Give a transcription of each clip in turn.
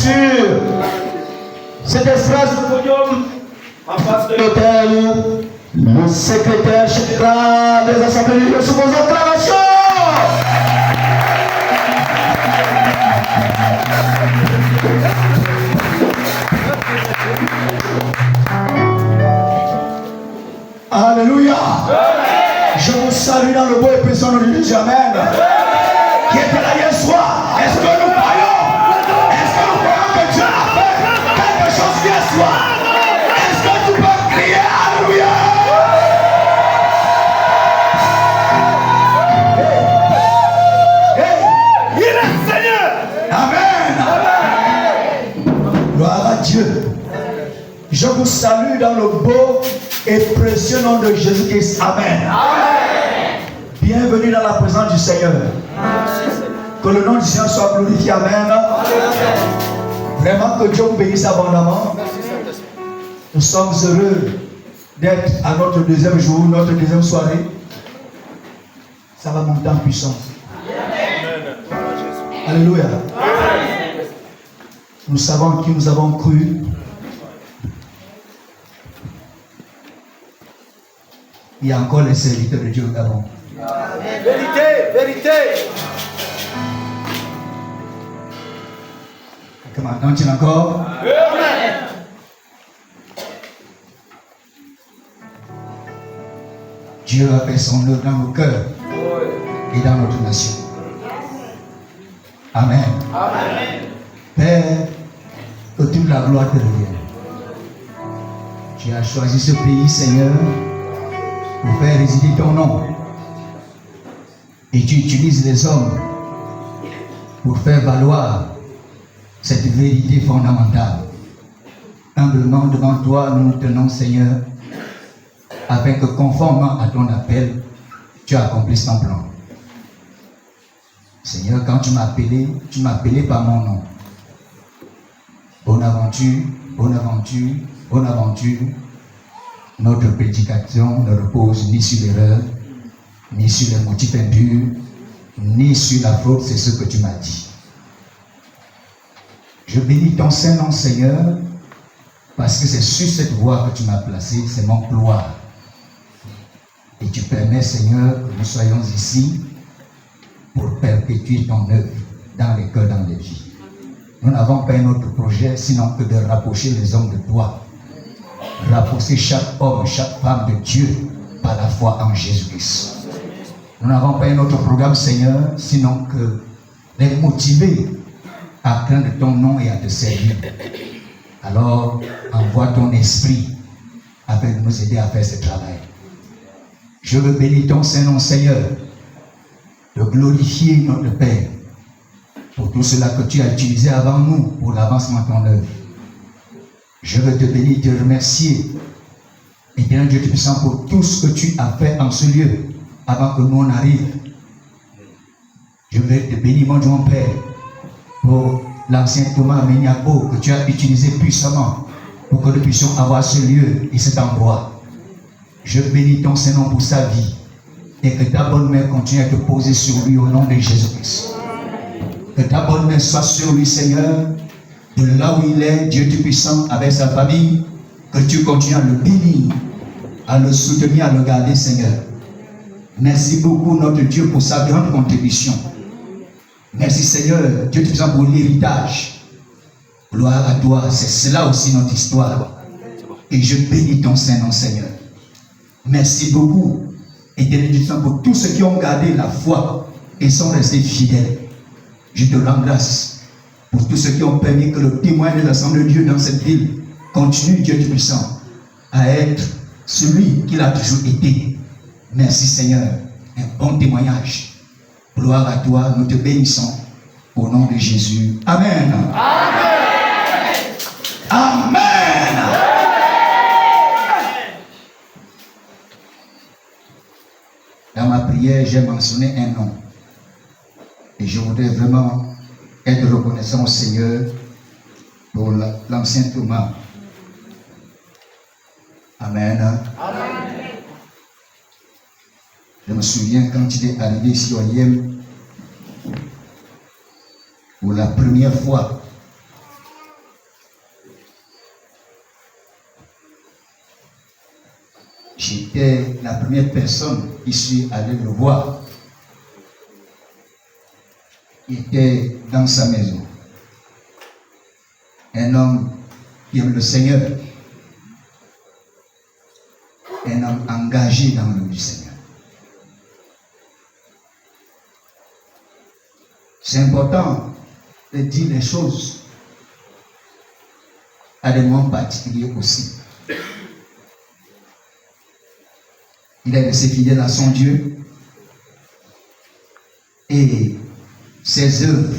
sur cet espace de podium en face de l'hôtel. Le secrétaire général des assemblées de Dieu sous vos acclamations. Alléluia. Je vous salue dans le beau et puissant nom de Dieu. Amen. Qui était là hier soir? Est-ce que nous croyons? Est-ce que nous croyons que Dieu a fait quelque chose hier soir? Est-ce que tu peux crier Alléluia? Il est Seigneur. Amen. Gloire à Dieu. Je vous salue dans le beau et précieux nom de Jésus-Christ. Amen. Amen. Bienvenue dans la présence du Seigneur. Que le nom du Seigneur soit glorifié. Amen. Amen. Vraiment que Dieu vous bénisse abondamment. Nous sommes heureux d'être à notre deuxième jour, notre deuxième soirée. Ça va monter en puissance. Amen. Alléluia. Amen. Nous savons qui nous avons cru. Il y a encore les serviteurs de Dieu au Gabon. Vérité, vérité. Que maintenant tu es encore. Amen. Dieu a fait son œuvre dans nos cœurs et dans notre nation. Amen. Amen. Père, que toute la gloire te revienne. Tu as choisi ce pays, Seigneur, pour faire résider ton nom. Et tu utilises les hommes pour faire valoir cette vérité fondamentale. Humblement devant toi, nous nous tenons, Seigneur, afin que conformément à ton appel, tu accomplisses ton plan. Seigneur, quand tu m'as appelé par mon nom. Bonne aventure, bonne aventure, bonne aventure. Notre prédication ne repose ni sur l'erreur, ni sur les motifs impurs, ni sur la faute, c'est ce que tu m'as dit. Je bénis ton Saint-Nom, Seigneur, parce que c'est sur cette voie que tu m'as placé, c'est mon gloire. Et tu permets, Seigneur, que nous soyons ici pour perpétuer ton œuvre dans les cœurs, dans les vies. Nous n'avons pas un autre projet, sinon que de rapprocher les hommes de toi. Rapprocher chaque homme, chaque femme de Dieu par la foi en Jésus-Christ. Nous n'avons pas un autre programme, Seigneur, sinon que les motiver à craindre ton nom et à te servir. Alors, envoie ton esprit afin de nous aider à faire ce travail. Je veux bénir ton Saint-Nom, Seigneur, de glorifier notre Père pour tout cela que tu as utilisé avant nous pour l'avancement de ton œuvre. Je veux te bénir, te remercier, éternel Dieu Tout-Puissant, pour tout ce que tu as fait en ce lieu avant que nous on arrive. Je veux te bénir, mon Dieu, mon Père, pour l'ancien Thomas Méniaco que tu as utilisé puissamment pour que nous puissions avoir ce lieu et cet endroit. Je bénis ton Saint-Nom pour sa vie et que ta bonne main continue à te poser sur lui au nom de Jésus-Christ. Que ta bonne main soit sur lui, Seigneur, de là où il est, Dieu Tout-Puissant, avec sa famille, que tu continues à le bénir, à le soutenir, à le garder, Seigneur. Merci beaucoup, notre Dieu, pour sa grande contribution. Merci, Seigneur, Dieu Tout-Puissant, pour l'héritage. Gloire à toi, c'est cela aussi notre histoire. Et je bénis ton Saint-Nom, Seigneur. Merci beaucoup, éternel Dieu Tout-Puissant, pour tous ceux qui ont gardé la foi et sont restés fidèles. Je te rends grâce pour tous ceux qui ont permis que le témoin de l'Assemblée de Dieu dans cette ville continue, Dieu Tout-Puissant, à être celui qu'il a toujours été. Merci, Seigneur, un bon témoignage. Gloire à toi, nous te bénissons au nom de Jésus. Amen. Amen. Amen. Dans ma prière, j'ai mentionné un nom. Et je voudrais vraiment être reconnaissant au Seigneur pour l'ancien Thomas. Amen. Amen. Je me souviens quand il est arrivé ici au Yem, pour la première fois, j'étais la première personne qui suis allé le voir. Il était dans sa maison. Un homme qui aime le Seigneur. Un homme engagé dans l'œuvre du Seigneur. C'est important de dire les choses à des moments particuliers aussi. Il est resté fidèle à son Dieu et ses œuvres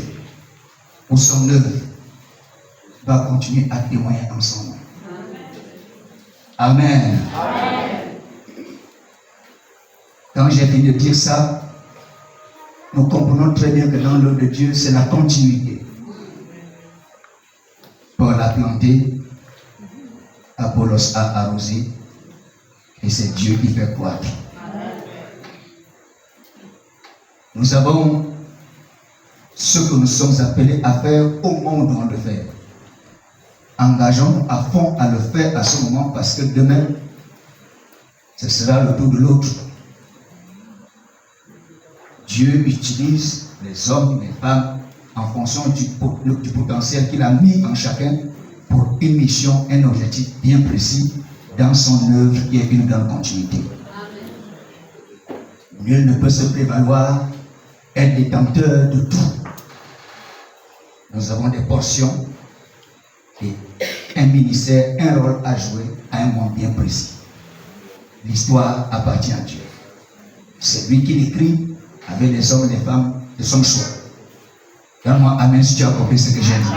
ou son œuvre va continuer à témoigner en son nom. Amen. Amen. Quand j'ai fini de dire ça, nous comprenons très bien que dans l'œuvre de Dieu, c'est la continuité. Paul a planté, Apollos a arrosé, et c'est Dieu qui fait croître. Nous avons ce que nous sommes appelés à faire au moment où nous devons le faire. Engageons-nous à fond à le faire à ce moment parce que demain, ce sera le tour de l'autre. Dieu utilise les hommes, les femmes en fonction du potentiel qu'il a mis en chacun pour une mission, un objectif bien précis dans son œuvre qui est une grande continuité. Nul ne peut se prévaloir être détenteur de tout. Nous avons des portions et un ministère, un rôle à jouer à un moment bien précis. L'histoire appartient à Dieu. C'est lui qui l'écrit avec les hommes et les femmes de son choix. Donne-moi amen si tu as compris ce que j'ai dit.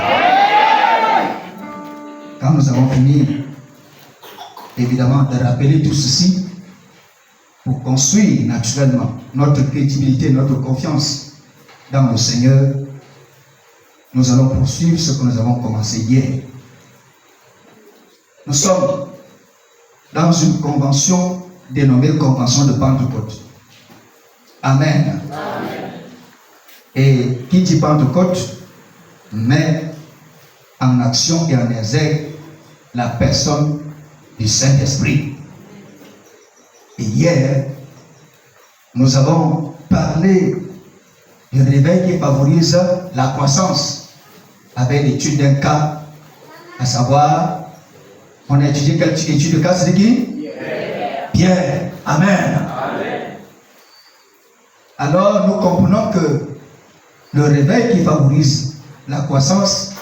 Quand nous avons fini, évidemment, de rappeler tout ceci pour construire naturellement notre crédibilité, notre confiance dans le Seigneur, nous allons poursuivre ce que nous avons commencé hier. Nous sommes dans une convention dénommée Convention de Pentecôte. Amen. Amen. Et qui dit Pentecôte met en action et en exergue la personne du Saint-Esprit. Et hier, nous avons parlé du réveil qui favorise la croissance avec l'étude d'un cas, à savoir, on a étudié quelle étude de cas, c'est qui? Pierre. Amen. Amen. Alors, nous comprenons que le réveil qui favorise la croissance,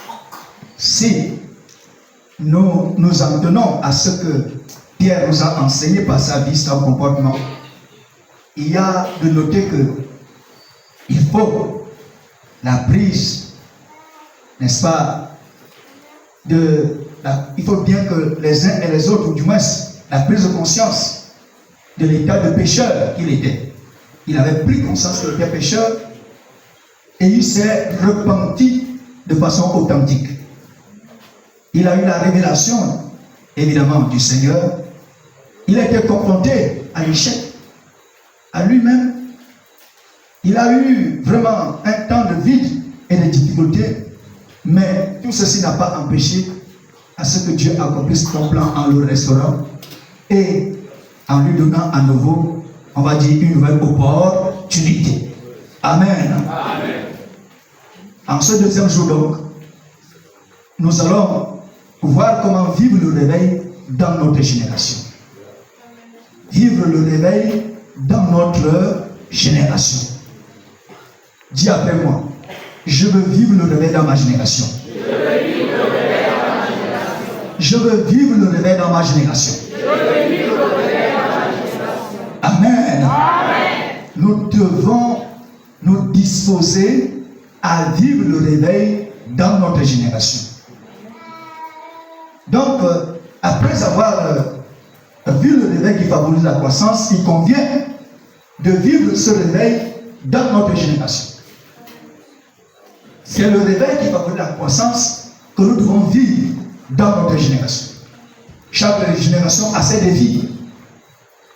si nous nous en tenons à ce que Pierre nous a enseigné par sa vie, son comportement, il y a de noter que il faut la prise, n'est-ce pas, il faut bien que les uns et les autres, ou du moins la prise de conscience de l'état de pécheur qu'il était. Il avait pris conscience qu'il était pécheur et il s'est repenti de façon authentique. Il a eu la révélation, évidemment, du Seigneur. Il a été confronté à l'échec, à lui-même. Il a eu vraiment un temps de vide et de difficultés, mais tout ceci n'a pas empêché à ce que Dieu accomplisse son plan en le restaurant et en lui donnant à nouveau, on va dire, une nouvelle opportunité. Amen. Amen. En ce deuxième jour donc, nous allons voir comment vivre le réveil dans notre génération. Vivre le réveil dans notre génération. Dis après moi, je veux vivre le réveil dans ma génération. Je veux vivre le réveil dans ma génération. Amen. Amen. Nous devons nous disposer à vivre le réveil dans notre génération. Donc, après avoir vu le réveil qui favorise la croissance, il convient de vivre ce réveil dans notre génération. C'est le réveil qui favorise la croissance que nous devons vivre dans notre génération. Chaque génération a ses défis.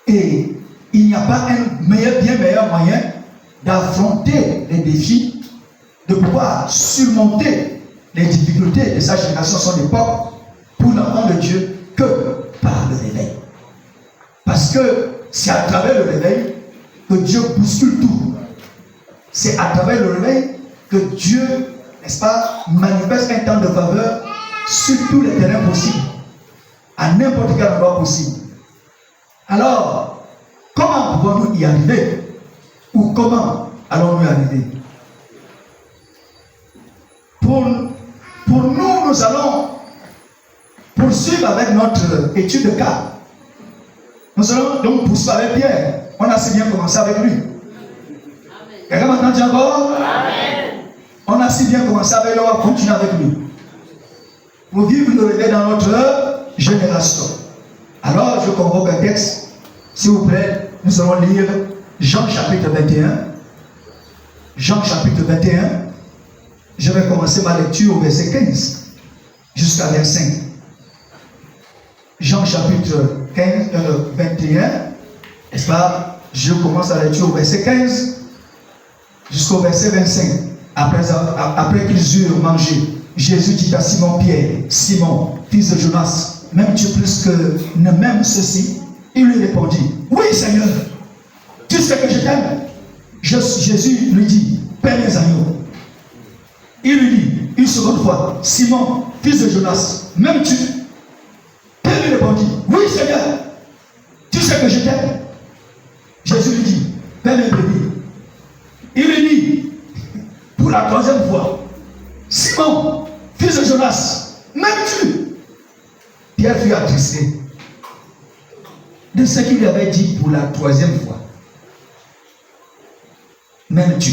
Et il n'y a pas un bien meilleur moyen d'affronter les défis, de pouvoir surmonter les difficultés de sa génération, son époque, pour l'enfant de Dieu, que par le réveil. Parce que c'est à travers le réveil que Dieu bouscule tout. C'est à travers le réveil que Dieu, n'est-ce pas, manifeste un temps de faveur sur tous les terrains possibles, à n'importe quel endroit possible. Alors, comment pouvons-nous y arriver? Ou comment allons-nous y arriver? Pour nous, nous allons poursuivre avec notre étude de cas. Nous allons donc poursuivre avec Pierre. On a si bien commencé avec lui. Quelqu'un m'entend dire encore? Amen. On a si bien commencé avec lui, on va continuer avec lui. Pour vivre le réveil dans notre génération. Alors, je convoque un texte. S'il vous plaît, nous allons lire Jean chapitre 21. Jean chapitre 21. Je vais commencer ma lecture au verset 15 jusqu'à 25. Jean chapitre 21, n'est-ce pas? Je commence la lecture au verset 15 jusqu'au verset 25. Après qu'ils eurent mangé, Jésus dit à Simon-Pierre, Simon, fils de Jonas, m'aimes-tu plus que ne m'aimes ceci? Il lui répondit, oui Seigneur, tu sais que je t'aime. Jésus lui dit, paie mes agneaux. Il lui dit une seconde fois, Simon, fils de Jonas, m'aimes-tu? Pierre lui répondit, oui Seigneur, tu sais que je t'aime. Jésus lui dit, paie mes brebis. Il lui dit, pour la troisième fois, Simon, fils de Jonas, m'aimes-tu? Pierre fut attristé de ce qu'il lui avait dit pour la troisième fois. M'aimes-tu?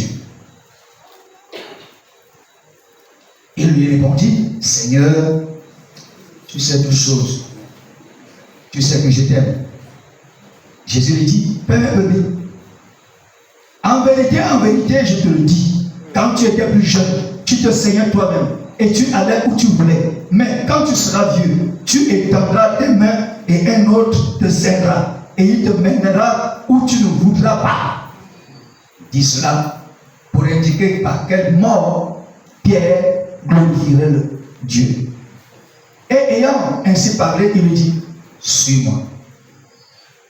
Il lui répondit, Seigneur, tu sais toutes choses. Tu sais que je t'aime. Jésus lui dit, paie mes brebis. En vérité, je te le dis, quand tu étais plus jeune, tu te saignais toi-même et tu allais où tu voulais. Mais quand tu seras vieux, tu étendras tes mains et un autre te saignera et il te mènera où tu ne voudras pas. Dit cela pour indiquer par quelle mort Pierre glorifierait le Dieu. Et ayant ainsi parlé, il lui dit, suis-moi.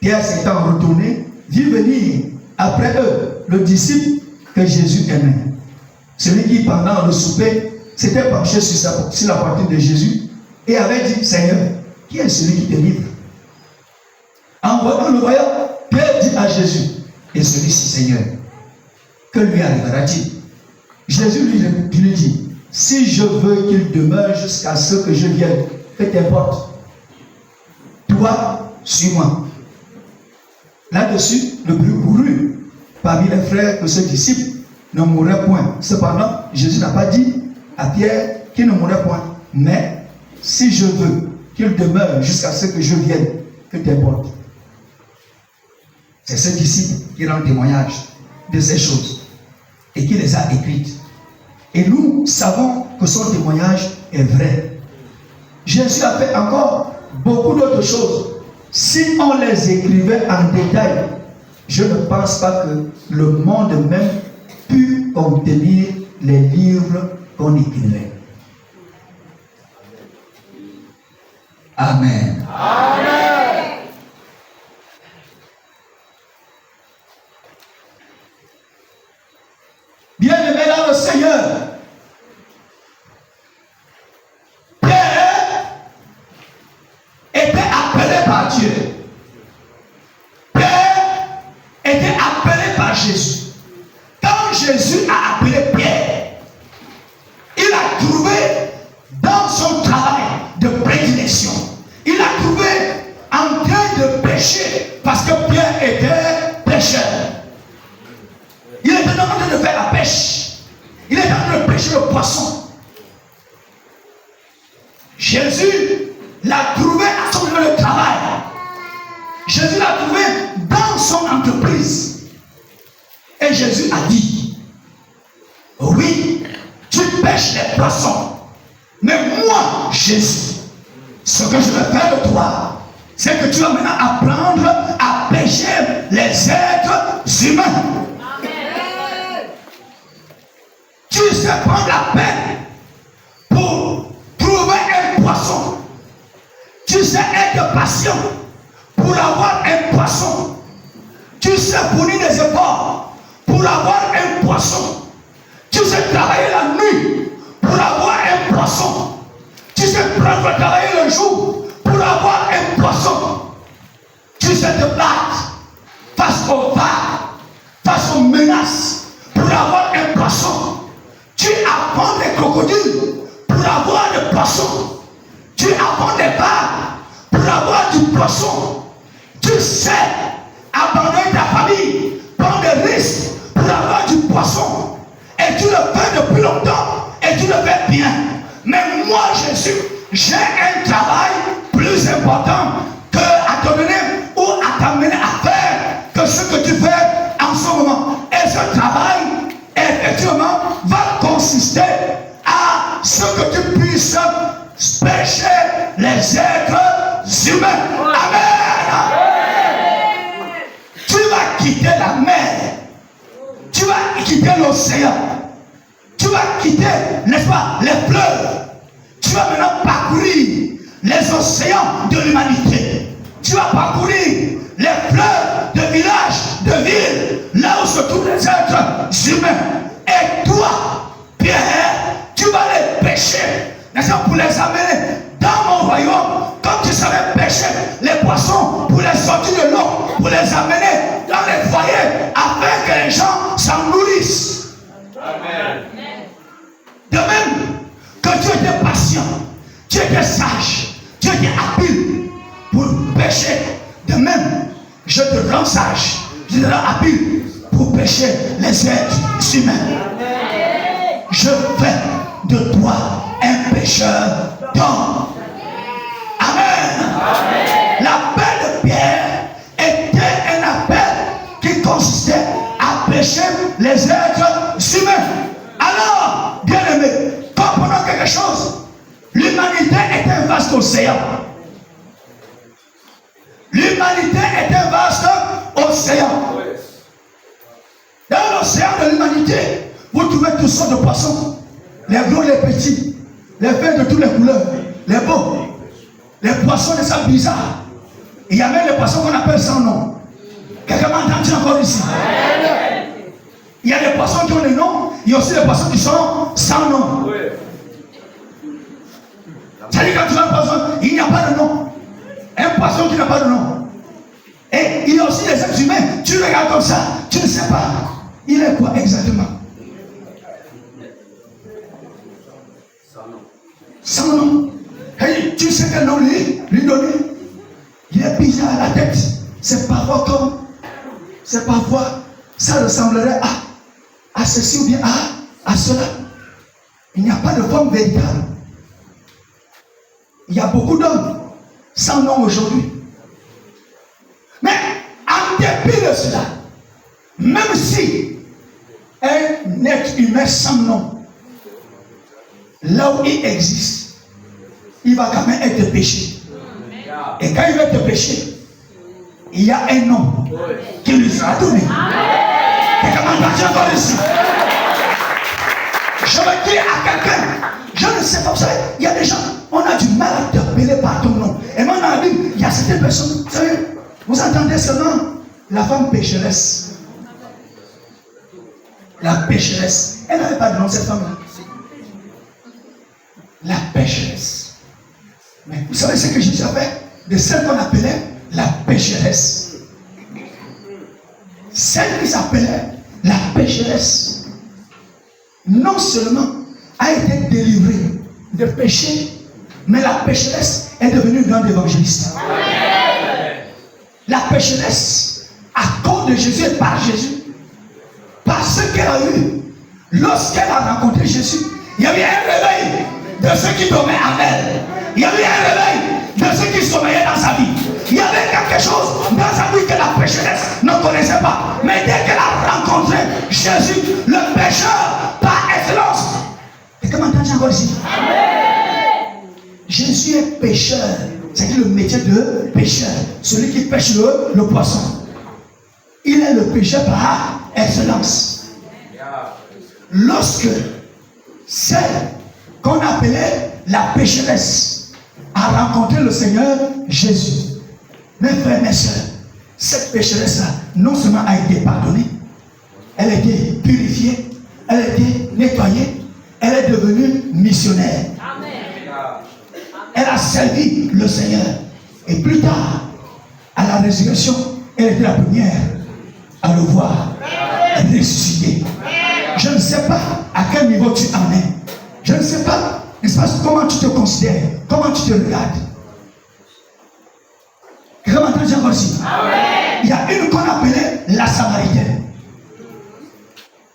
Pierre s'étant retourné, vit venir après eux le disciple que Jésus aimait. Celui qui, pendant le souper, s'était penché sur la poitrine de Jésus et avait dit, Seigneur, qui est celui qui te livre? En le voyant, Pierre dit à Jésus, et celui-ci, Seigneur, que lui arrivera-t-il? Jésus lui dit, si je veux qu'il demeure jusqu'à ce que je vienne, que t'importe? Toi, suis-moi. Là-dessus, le plus couru parmi les frères que ce disciple ne mourrait point. Cependant, Jésus n'a pas dit à Pierre qu'il ne mourrait point. Mais, si je veux qu'il demeure jusqu'à ce que je vienne, que t'importe? C'est ce disciple qui rend témoignage de ces choses et qui les a écrites. Et nous savons que son témoignage est vrai. Jésus a fait encore beaucoup d'autres choses. Si on les écrivait en détail, je ne pense pas que le monde même pût contenir les livres qu'on écrivait. Amen. Amen. Bien-aimé dans le Seigneur, Pierre était appelé par Dieu. Pierre était appelé par Jésus. Quand Jésus a appelé Pierre, il a trouvé dans son travail de prédilection, il a trouvé en train de pécher parce que Pierre était pécheur. Il était en train de faire la pêche. Il était en train de pêcher le poisson. Jésus l'a trouvé à son lieu de travail. Jésus l'a trouvé dans son entreprise. Et Jésus a dit, oui, tu pêches les poissons. Mais moi, Jésus, ce que je vais faire de toi, c'est que tu vas maintenant apprendre à pêcher les êtres humains. Amen. Tu sais prendre la peine pour trouver un poisson. Tu sais être patient pour avoir un poisson. poisson. Tu sais fournir des efforts pour avoir un poisson. Tu sais travailler la nuit pour avoir un poisson. Tu sais travailler le jour pour avoir un poisson. Tu sais te battre face aux vagues, face aux menaces pour avoir un poisson. Tu apprends des crocodiles pour avoir des poissons. Tu apprends des vagues pour avoir du poisson. Tu sais abandonner ta famille, prendre des risques pour avoir du poisson. Et tu le fais depuis longtemps et tu le fais bien. Mais moi, Jésus, j'ai un travail plus important que à te donner ou à t'amener à faire que ce que tu fais en ce moment. Et ce travail, effectivement, va consister à ce que tu puisses pêcher les êtres humains. Amen. Tu vas quitter la mer. Tu vas quitter l'océan. Tu vas quitter, n'est-ce pas, les fleuves. Tu vas maintenant parcourir les océans de l'humanité. Tu vas parcourir les fleuves de villages, de villes, là où se trouvent les êtres humains. Et toi, Pierre, tu vas les pêcher, n'est-ce pas, pour les amener dans mon royaume, comme tu savais pêcher les poissons pour les sortir de l'eau, pour les amener dans les foyers, afin que les gens s'en nourrissent. Amen. De même que tu étais patient, tu étais sage, tu étais habile pour pêcher. De même, je te rends sage, je te rends habile pour pêcher les êtres humains. Je fais de toi un pécheur d'hommes. Amen. L'appel de Pierre était un appel qui consistait à pêcher les êtres humains. Alors, bien aimé, comprenons quelque chose. L'humanité est un vaste océan. L'humanité est un vaste océan. Dans l'océan de l'humanité, vous trouvez toutes sortes de poissons. Les gros, les petits, les verts de toutes les couleurs, les beaux, les poissons de ça bizarres. Il y a même les poissons qu'on appelle sans nom. Quelqu'un m'a entendu encore ici? Il y a des poissons qui ont des noms, il y a aussi des poissons qui sont sans nom. C'est-à-dire quand tu vois un poisson, il n'y a pas de nom. Un poisson qui n'a pas de nom. Et il y a aussi des êtres humains, tu regardes comme ça, tu ne sais pas. Il est quoi exactement? Sans nom. Hey, tu sais quel nom lui donner? Il est bizarre à la tête. C'est parfois comme, c'est parfois, ça ressemblerait à ceci ou bien à cela. Il n'y a pas de forme véritable. Il y a beaucoup d'hommes sans nom aujourd'hui. Mais en dépit de cela, même si un être humain sans nom, là où il existe, il va quand même être péché. Et quand il va être péché, il y a un nom qui lui sera donné. Et comment va-t-il encore ici? Je veux dire à quelqu'un, je ne sais pas, vous savez, il y a des gens, on a du mal à t'appeler par ton nom. Et moi dans la Bible, il y a certaines personnes, vous savez, vous entendez seulement la femme pécheresse. La pécheresse. Elle n'avait pas de nom, cette femme-là. La pécheresse. Mais vous savez ce que Jésus a fait de celle qu'on appelait la pécheresse. Celle qui s'appelait la pécheresse, non seulement a été délivrée de péché, mais la pécheresse est devenue une grande évangéliste. La pécheresse, à cause de Jésus et par Jésus, parce qu'elle a eu, lorsqu'elle a rencontré Jésus, il y avait un réveil de ceux qui dormaient en elle. Il y avait un réveil de ceux qui sommeillaient dans sa vie. Il y avait quelque chose dans sa vie que la pécheresse ne connaissait pas. Mais dès qu'elle a rencontré Jésus, le pécheur par excellence. Et comment t'entends encore ici? Jésus est pécheur. C'est le métier de pécheur. Celui qui pêche le poisson. Il est le pécheur par excellence. Lorsque celle qu'on appelait la pécheresse a rencontré le Seigneur Jésus, mes frères, mes soeurs, cette pécheresse-là, non seulement a été pardonnée, elle a été purifiée, elle a été nettoyée, elle est devenue missionnaire. Elle a servi le Seigneur. Et plus tard, à la résurrection, elle était la première à le voir ressusciter. Je ne sais pas à quel niveau tu en es. Je ne sais pas, n'est-ce pas, comment tu te considères, comment tu te regardes. Comment tu dis encore ici? Il y a une qu'on appelait la Samaritaine.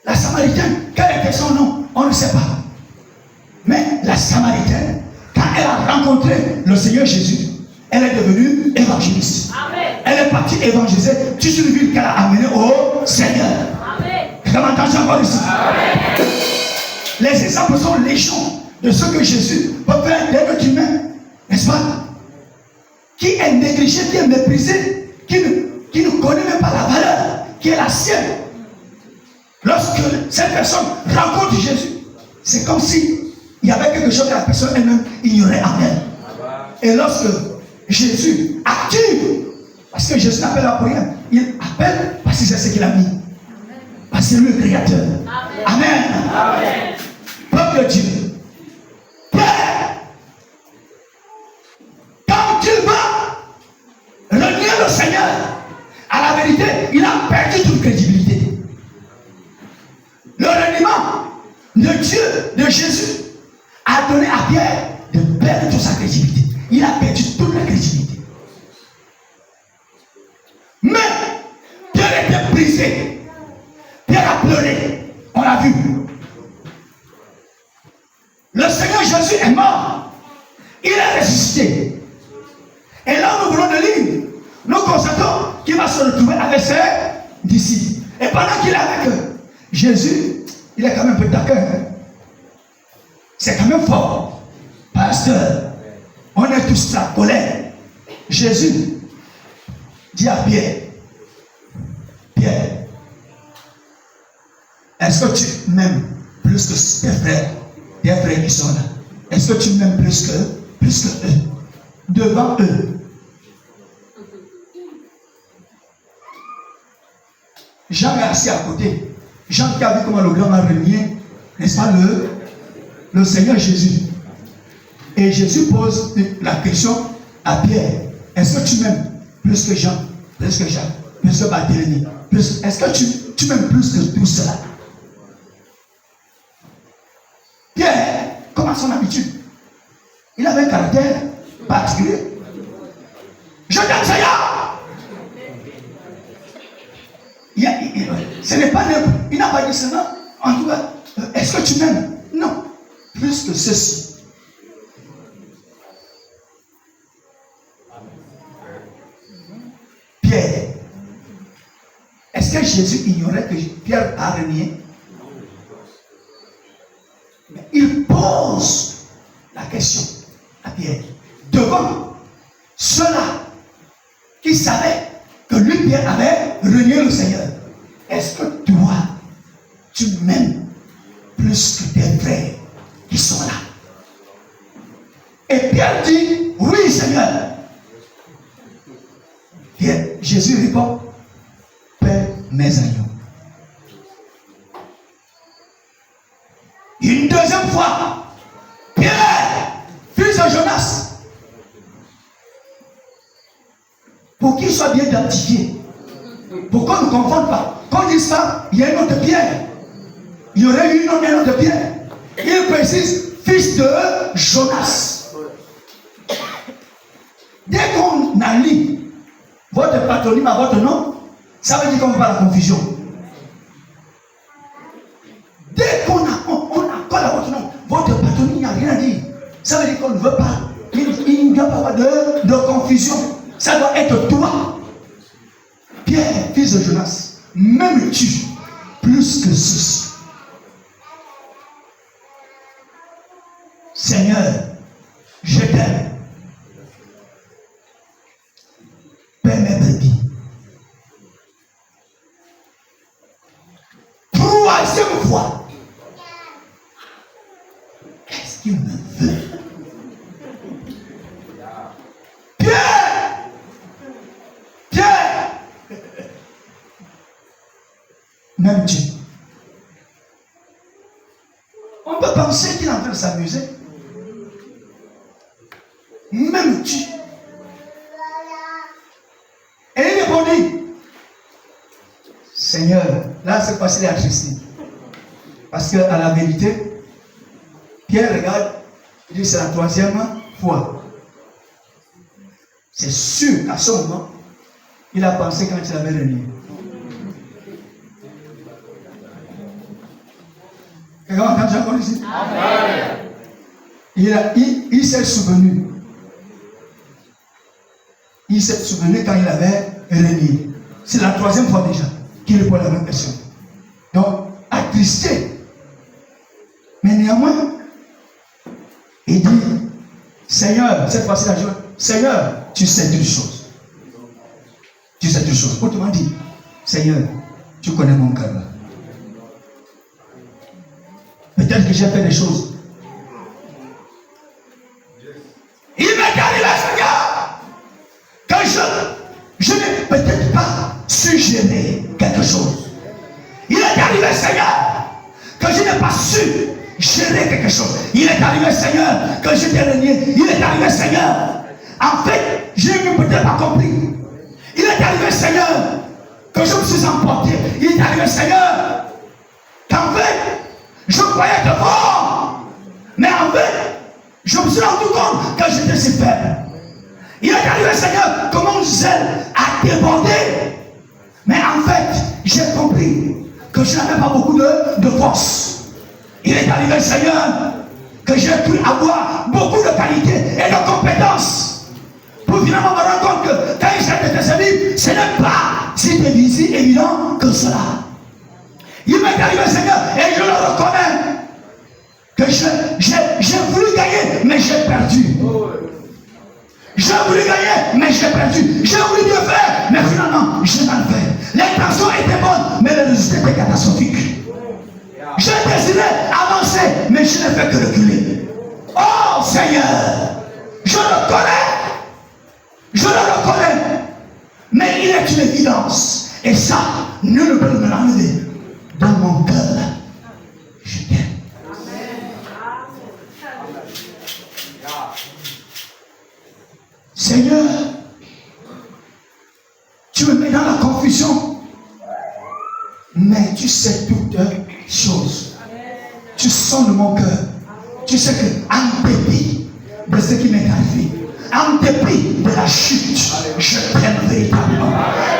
La Samaritaine, quel était son nom? On ne sait pas. Mais la Samaritaine, quand elle a rencontré le Seigneur Jésus, elle est devenue évangéliste. Amen. Elle est partie évangéliser toute une ville qu'elle a amenée au Seigneur. Comment tu dis encore ici? Amen. Les exemples sont légion de ce que Jésus peut faire d'un être humain, n'est-ce pas? Qui est négligé, qui est méprisé, qui ne connaît même pas la valeur qui est la sienne. Lorsque cette personne rencontre Jésus, c'est comme si il y avait quelque chose que la personne elle-même ignorait en elle. Et lorsque Jésus active, parce que Jésus n'appelle pas pour rien, il appelle parce que c'est ce qu'il a mis. Parce que c'est lui le créateur. Amen. Amen. Peuple de Dieu, Père, quand il va renier le Seigneur, à la vérité, il a perdu toute crédibilité. Le reniement de Dieu, de Jésus, a donné à Pierre de perdre toute sa crédibilité. Il a perdu toute la crédibilité. Mais Pierre était brisé. Pierre a pleuré. On l'a vu. Le Seigneur Jésus est mort. Il est ressuscité. Et là, nous voulons de lire. Nous constatons qu'il va se retrouver avec ses disciples. Et pendant qu'il est avec eux, Jésus, il est quand même un peu taquin. Hein? C'est quand même fort. Pasteur, on est tous la colère. Jésus dit à Pierre, Pierre, est-ce que tu m'aimes plus que tes frères qui sont là? Est-ce que tu m'aimes plus que eux? Devant eux. Jean est assis à côté. Jean qui a vu comment le grand a renié, n'est-ce pas, le Seigneur Jésus. Et Jésus pose la question à Pierre. Est-ce que tu m'aimes plus que Jean, plus que Jacques, plus que Barthélemy? Est-ce que tu m'aimes plus que tout cela? Pierre, comme à son habitude, il avait un caractère particulier. Je t'aime, Seigneur! Ce n'est pas n'importe. Il n'a pas dit cela. En tout cas, est-ce que tu m'aimes? Non. Plus que ceci. Pierre. Est-ce que Jésus ignorait que Pierre a renié? Mais il pose la question à Pierre. Devant ceux-là qui savaient que lui, Pierre, avait renié le Seigneur. Est-ce que toi, tu m'aimes plus que tes frères qui sont là? Et Pierre dit, oui, Seigneur. Et Jésus répond, Père, mes agneaux. Une deuxième fois, Pierre, fils de Jonas, pour qu'il soit bien identifié, pour qu'on ne confonde pas, qu'on dise pas, il y a une autre Pierre, il y aurait eu une autre Pierre. Il précise, fils de Jonas. Dès qu'on allie votre patronyme à votre nom, ça veut dire qu'on ne veut pas la confusion. Dès qu'on accorde à votre nom, votre patronyme, il n'y a rien à dire. Ça veut dire qu'on ne veut pas. Il ne doit pas avoir de confusion. Ça doit être toi. Pierre, fils de Jonas, m'aimes-tu plus que ceci? Seigneur, je t'aime. Père mes brebis. Troisième fois. Qu'est-ce qu'il me veut? Pierre, m'aimes-tu? On peut penser qu'il est en train de s'amuser. M'aimes-tu? Et il répondit, Seigneur, là c'est passé à Christine. Parce qu'à la vérité, Pierre regarde, il dit c'est la 3e fois. C'est sûr qu'à ce moment, il a pensé quand il avait renié. Quelqu'un a entendu encore ici? Il s'est souvenu. Il s'est souvenu quand il avait renié. C'est la 3e fois déjà qu'il répond à la même question. Donc, attristé. Mais néanmoins, il dit, Seigneur, cette fois-ci la joie, Seigneur, tu sais toutes choses. Tu sais toutes choses. Autrement dit, Seigneur, tu connais mon cœur. Peut-être que j'ai fait des choses. Il m'est arrivé, Seigneur, que je n'ai peut-être pas suggéré quelque chose. Il est arrivé, Seigneur, que je n'ai pas su gérer quelque chose. Il est arrivé, Seigneur, que je t'ai renié. Il est arrivé, Seigneur. En fait, je n'ai peut-être pas compris. Il est arrivé, Seigneur, que je me suis emporté. Il est arrivé, Seigneur, qu'en fait, je croyais te voir. Mais en fait, je me suis rendu compte que j'étais si faible. Il est arrivé, Seigneur, que mon zèle a débordé. Mais en fait, j'ai compris que je n'avais pas beaucoup de force. Il est arrivé, Seigneur, que j'ai pu avoir beaucoup de qualités et de compétences pour finalement me rendre compte que quand il s'agit de tes amis, ce n'est pas si évident que cela. Il m'est arrivé, Seigneur, et je le reconnais, que j'ai voulu gagner, mais j'ai perdu. J'ai voulu gagner, mais j'ai perdu. J'ai voulu bien faire, mais finalement, j'ai mal fait. L'intention était bonne, mais le résultat était catastrophique. J'ai désiré avancer, mais je n'ai fait que reculer. Oh Seigneur, je le reconnais, mais il est une évidence. Et ça, nul ne peut me l'enlever. Dans mon cœur, je t'aime. Seigneur, tu me mets dans la confusion, mais tu sais toutes choses. Tu sondes mon cœur. Tu sais que en dépit de ce qui m'est arrivé, en dépit de la chute, je t'aime véritablement.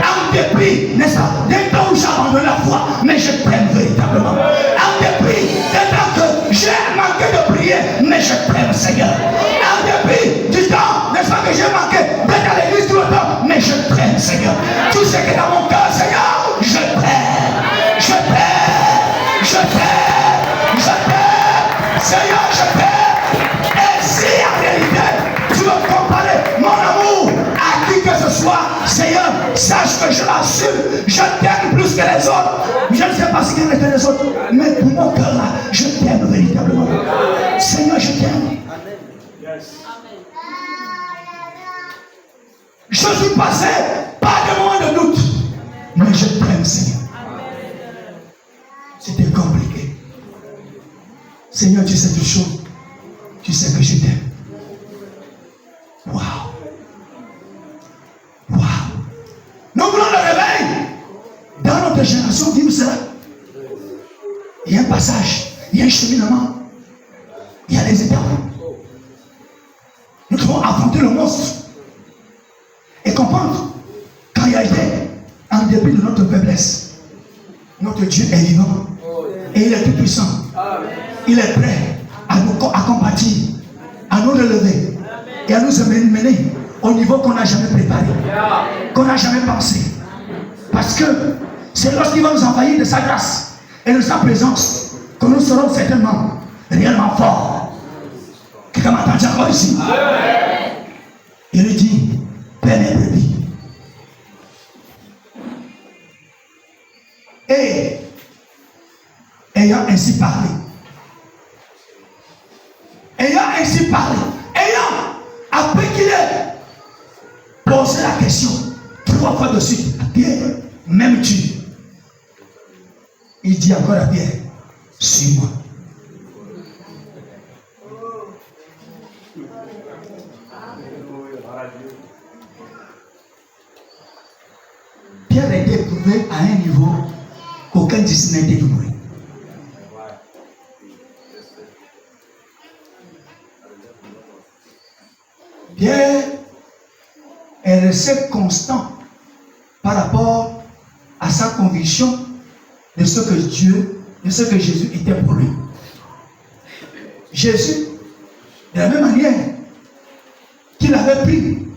En dépit, n'est-ce pas, des temps où j'abandonne la foi, mais je t'aime véritablement. En dépit des temps que j'ai manqué de prier, mais je t'aime, Seigneur. En dépit du temps, n'est-ce pas, que j'ai manqué d'être à l'église tout le temps, mais je t'aime, Seigneur. Tu sais que dans mon cœur, Seigneur, je t'aime. Je t'aime. Je t'aime. Je t'aime. Seigneur, je t'aime. Et si en réalité, tu veux comparer mon amour à qui que ce soit, Seigneur, sache que je l'assume. Je t'aime plus que les autres. Je ne sais pas ce qu'en étaient les autres, mais pour mon cœur là, je t'aime véritablement. Seigneur, je t'aime. Je suis passé par des moments de doute, mais je t'aime, Seigneur. C'était compliqué. Seigneur, tu sais toutes choses. Tu sais que je t'aime. Waouh. Waouh. Nous voulons le réveil. Dans notre génération, vivre cela. Il y a un passage, il y a un cheminement, il y a des étapes. Nous devons affronter le monstre et comprendre qu'en réalité, en dépit de notre faiblesse, notre Dieu est vivant et il est tout puissant. Il est prêt à nous combattre, à nous relever et à nous mener au niveau qu'on n'a jamais préparé, qu'on n'a jamais pensé. Parce que c'est lorsqu'il va nous envahir de sa grâce et de sa présence que nous serons certainement réellement forts. Quelqu'un m'a entendu encore ici? Il lui dit, Père mes brebis. Et ayant ainsi parlé, après qu'il ait posé la question 3 fois de suite, Pierre, m'aimes-tu? il dit encore à Pierre, suis-moi. Pierre a été éprouvé à un niveau qu'aucun disciple n'a été éprouvé. Pierre est resté constant par rapport à sa conviction de ce que Jésus était pour lui. Jésus, de la même manière qu'il avait pris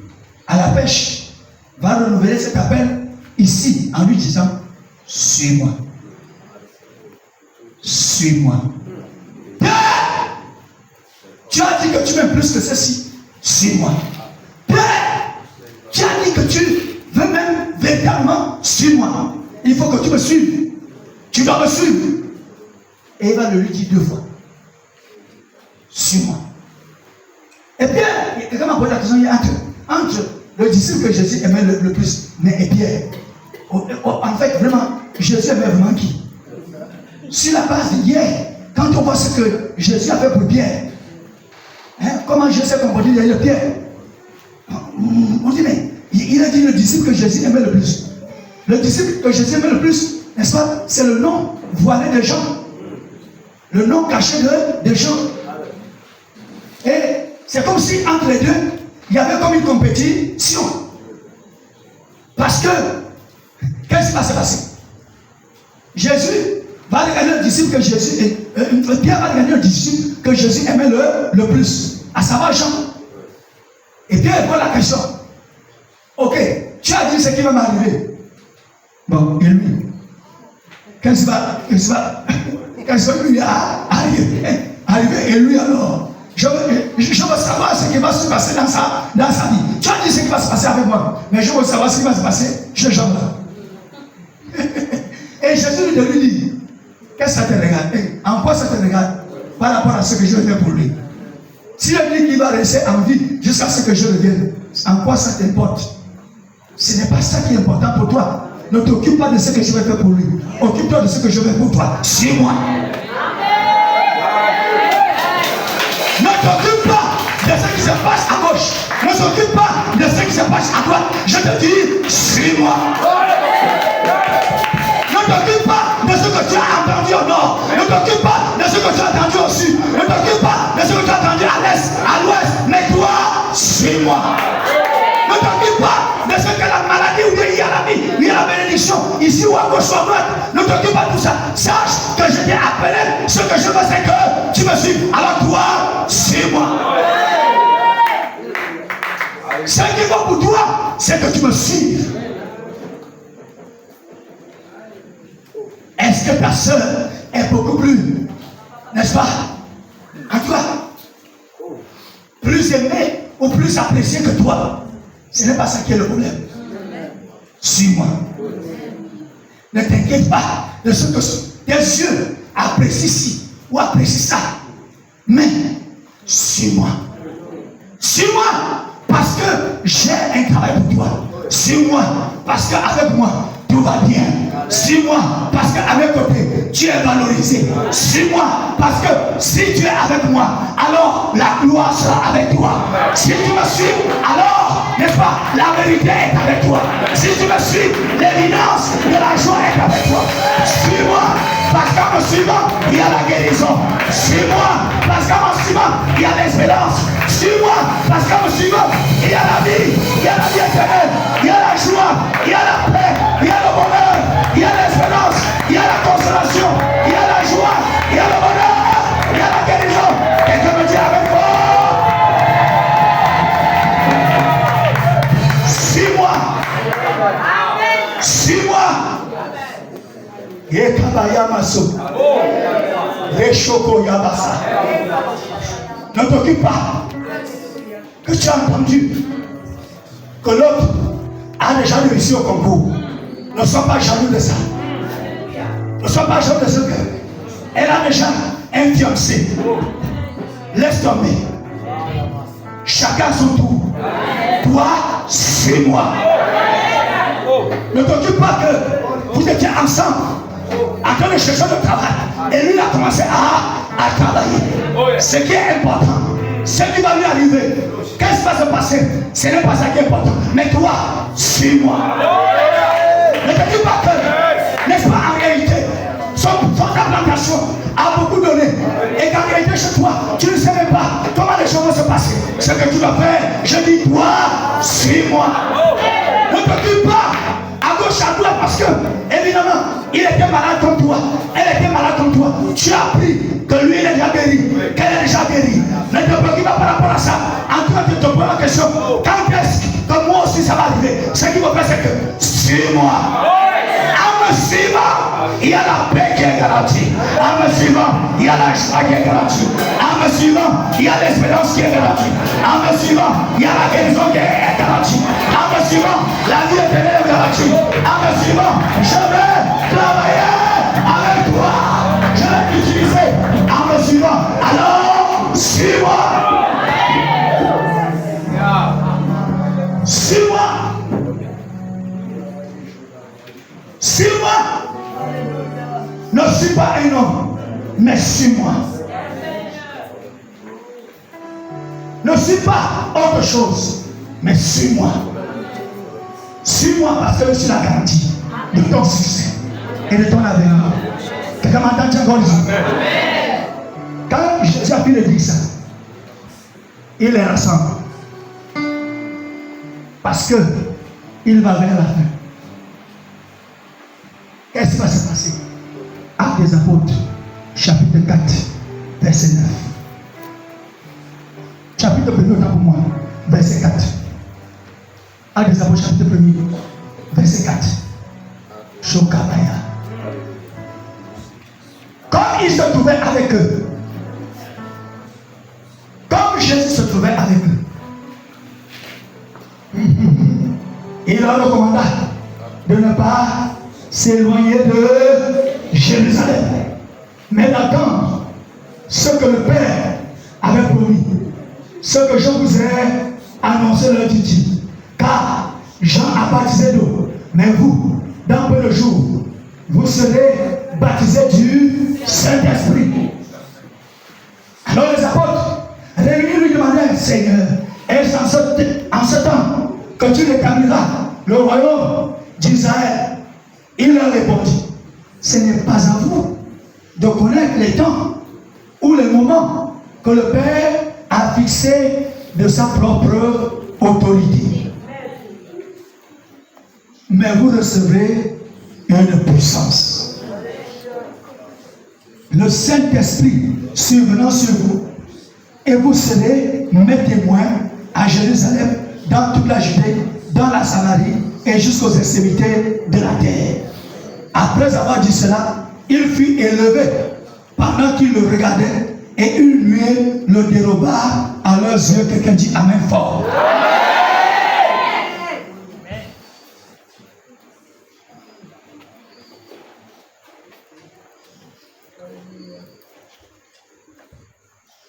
à la pêche, va renouveler cet appel ici en lui disant, suis-moi. Suis-moi. Pierre, tu as dit que tu m'aimes plus que ceci. Suis-moi. Pierre, tu as dit que tu veux même véritablement, suis-moi. Il faut que tu me suives. Tu dois me suivre. Et il va le lui dire 2 fois. Suis-moi. Et Pierre, quelqu'un m'a posé la question entre le disciple que Jésus aimait le plus, mais et Pierre. En fait, vraiment, Jésus aimait vraiment qui? Sur la base d'hier, quand on voit ce que Jésus a fait pour Pierre, comment Jésus s'est comporté derrière Pierre? On dit, mais il a dit le disciple que Jésus aimait le plus. Le disciple que Jésus aimait le plus, n'est-ce pas? C'est le nom voilé des gens. Le nom caché des gens. Et c'est comme si entre les deux, il y avait comme une compétition. Parce que, qu'est-ce qui va se passer? Jésus va regarder le disciple que Jésus Pierre va regarder le disciple que Jésus aimait le plus, à savoir Jean. Et Pierre pose la question. Ok, tu as dit ce qui va m'arriver. Bon, et lui, qu'est-ce qui lui a arrivé? Et lui alors, je veux savoir ce qui va se passer dans sa vie. Tu as dit ce qui va se passer avec moi, mais je veux savoir ce qui va se passer chez Jean-là. Et Jésus lui dit, qu'est-ce que ça te regarde? En quoi ça te regarde par rapport à ce que je vais faire pour lui? S'il a dit qu'il va rester en vie jusqu'à ce que je revienne, en quoi ça t'importe? Ce n'est pas ça qui est important pour toi. Ne t'occupe pas de ce que je vais faire pour lui. Occupe-toi de ce que je vais faire pour toi. Suis-moi. Ne t'occupe pas de ce qui se passe à gauche. Ne t'occupe pas de ce qui se passe à droite. Je te dis, suis-moi. Ne t'occupe pas de ce que tu as entendu au nord. Ne t'occupe pas de ce que tu as entendu au sud. Ne t'occupe pas de ce que tu as entendu à l'est, à l'ouest. Mais toi, suis-moi. Ne t'occupe pas de ce que la maladie ou il y a la vie, il y a la bénédiction, ici ou à gauche ou à droite. Ne t'occupe pas de tout ça. Sache que je t'ai appelé. Ce que je veux, c'est que tu me suives. Alors toi, suis-moi. Ce qui va pour toi, c'est que tu me suives. Est-ce que ta soeur est beaucoup plus, n'est-ce pas, à toi, plus aimée ou plus appréciée que toi? Ce n'est pas ça qui est le problème. Suis-moi. Ne t'inquiète pas de ce que tes yeux apprécient ci ou apprécient ça. Mais suis-moi. Suis-moi parce que j'ai un travail pour toi. Suis-moi parce qu'avec moi, tout va bien. Suis-moi parce qu'à mes côtés, tu es valorisé. Suis-moi parce que si tu es avec moi, alors la gloire sera avec toi. Si tu me suis, alors, n'est-ce pas, la vérité est avec toi. Si tu me suis, l'évidence de la joie est avec toi. Suis-moi parce qu'en me suivant, il y a la guérison. Suis-moi parce qu'en me suivant, il y a l'espérance. Suis-moi parce qu'en me suivant, il y a la vie, il y a la vie éternelle, il y a la joie, il y a la paix, il y a le bonheur, il y a l'espérance, il y a la consolation, il y a la joie, il y a le bonheur, il y a la guérison. Quelqu'un me dit avec moi. Suis-moi. Suis-moi. Yekabayamaso. Reshoko Yabasa. Ne t'occupe pas que tu as entendu que l'autre a déjà réussi au concours. Ne sois pas jaloux de ça. Ne sois pas jaloux de ce que elle a déjà un fiancé. Laisse tomber. Chacun son tour. Toi, suis-moi. Ne t'occupe pas que vous étiez ensemble en train de chercher le travail. Et lui, il a commencé à travailler. Ce qui est important, ce qui va lui arriver, qu'est-ce qui va se passer? Ce n'est pas ça qui est important. Mais toi, suis-moi. Ne te dis pas que, n'est-ce pas, en réalité, son implantation a beaucoup donné. Et qu'en réalité, chez toi, tu ne sais même pas comment les choses vont se passer. Ce que tu dois faire, je dis, toi, suis-moi. Ne te dis pas à gauche, à droite, parce que, évidemment, il était malade comme toi. Elle était malade comme toi. Tu as appris que lui, il est déjà guéri. Qu'elle est déjà guérie. Ne te préoccupe pas par rapport à ça. En tout cas, tu te poses la question. Quand est-ce que moi aussi ça va arriver? Ce qu'il faut faire, c'est que suis-moi. En me suivant, il y a la paix qui est garantie. En me suivant, il y a la joie qui est garantie. En me suivant, il y a l'espérance qui est garantie. En me suivant, il y a la guérison qui est garantie. En me suivant, la vie éternelle est garantie. En me suivant, je vais travailler avec toi. Je vais t'utiliser en me suivant. Alors, suis-moi. Suis-moi. Suis-moi. Ne suis pas un homme, mais suis-moi. Ne suis pas autre chose, mais suis-moi. Suis-moi parce que je suis la garantie de ton succès et de ton avenir. Quelqu'un m'entend encore ici? Quand Jésus a pu le dire ça, il les rassemble. Parce que il va vers la fin. Qu'est-ce qui va se passer? Actes des Apôtres, chapitre 4, verset 9. Chapitre 1er, autant pour moi, verset 4. Actes des Apôtres, chapitre 1er, verset 4. Chokabaya. Comme il se trouvait avec eux, comme Jésus se trouvait avec eux, il leur recommanda de ne pas s'éloigner de Jérusalem, mais d'attendre ce que le Père avait promis, ce que je vous ai annoncé, leur dit-il. Car Jean a baptisé d'eau, mais vous, dans peu de jours, vous serez baptisés du Saint-Esprit. Alors les apôtres réunis lui demandèrent, Seigneur, est-ce en ce temps que tu rétabliras le royaume d'Israël? Il leur répondit, ce n'est pas à vous de connaître les temps ou les moments que le Père a fixé de sa propre autorité. Mais vous recevrez une puissance. Le Saint-Esprit survenant sur vous, et vous serez mes témoins à Jérusalem, dans toute la Judée, dans la Samarie et jusqu'aux extrémités de la terre. Après avoir dit cela, il fut élevé pendant qu'ils le regardaient, et une nuée le déroba à leurs yeux. Quelqu'un dit Amen fort.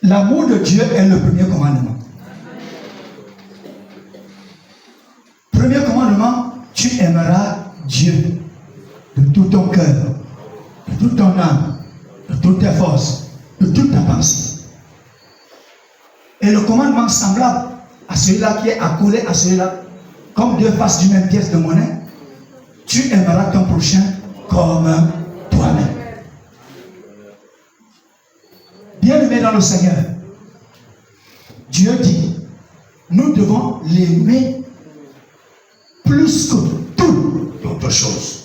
L'amour de Dieu est le premier commandement. Premier commandement, tu aimeras Dieu de tout ton cœur, de toute ton âme, de toutes tes forces, de toute ta pensée. Et le commandement semblable à celui-là qui est accolé à celui-là, comme deux faces d'une même pièce de monnaie, tu aimeras ton prochain comme toi-même. Bien-aimé dans le Seigneur, Dieu dit, nous devons l'aimer plus que toute autre chose.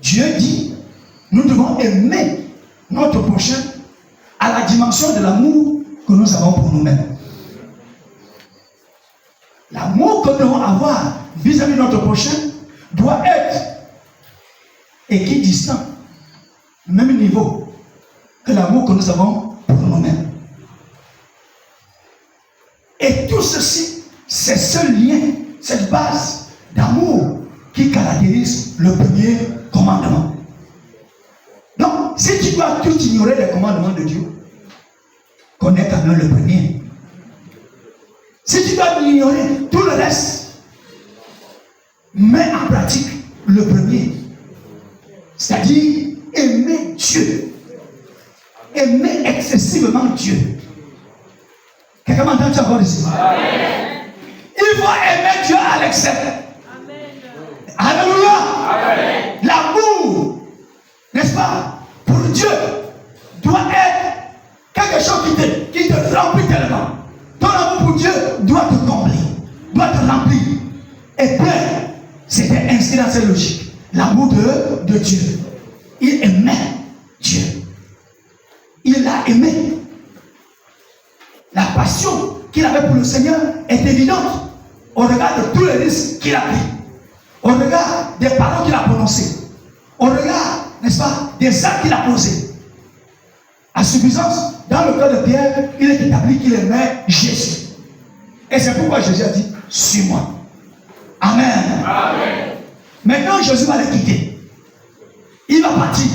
Dieu dit, nous devons aimer notre prochain à la dimension de l'amour que nous avons pour nous-mêmes. L'amour que nous devons avoir vis-à-vis de notre prochain doit être équidistant, même niveau que l'amour que nous avons pour nous-mêmes. Et tout ceci, c'est ce lien, cette base d'amour qui caractérise le premier commandement. Donc, si tu dois tout ignorer les commandements de Dieu, connais quand même le premier. Si tu dois ignorer tout le reste, mets en pratique le premier. C'est-à-dire aimer Dieu. Aimer excessivement Dieu. Quelqu'un m'entend encore ici? Amen. Il faut aimer Dieu à l'excès. Alléluia. L'amour, n'est-ce pas, pour Dieu doit être quelque chose qui te remplit tellement. Ton amour pour Dieu doit te combler, doit te remplir. Et puis, c'était inscrit dans cette logique. L'amour de Dieu. Il aimait Dieu. Il l'a aimé. La passion qu'il avait pour le Seigneur est évidente au regard de tous les risques qu'il a pris, au regard des paroles qu'il a prononcées, au regard, n'est-ce pas, des actes qu'il a posés. À suffisance, dans le cas de Pierre, il est établi qu'il aimait Jésus. Et c'est pourquoi Jésus a dit, suis-moi. Amen. Amen. Maintenant, Jésus va les quitter. Il va partir.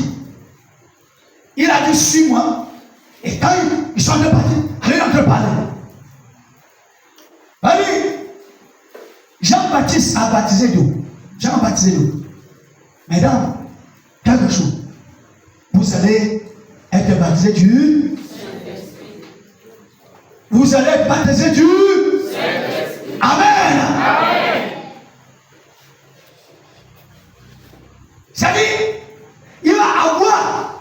Il a dit, suis-moi. Et quand ils sont en train de partir, allez en train de parler. Allez. Jean-Baptiste a baptisé d'eau. Jean a baptisé d'eau. Mesdames, quelque chose. Vous allez être baptisé du Saint-Esprit. Vous allez être baptisé du Saint-Esprit. Amen. Amen. C'est-à-dire, il va avoir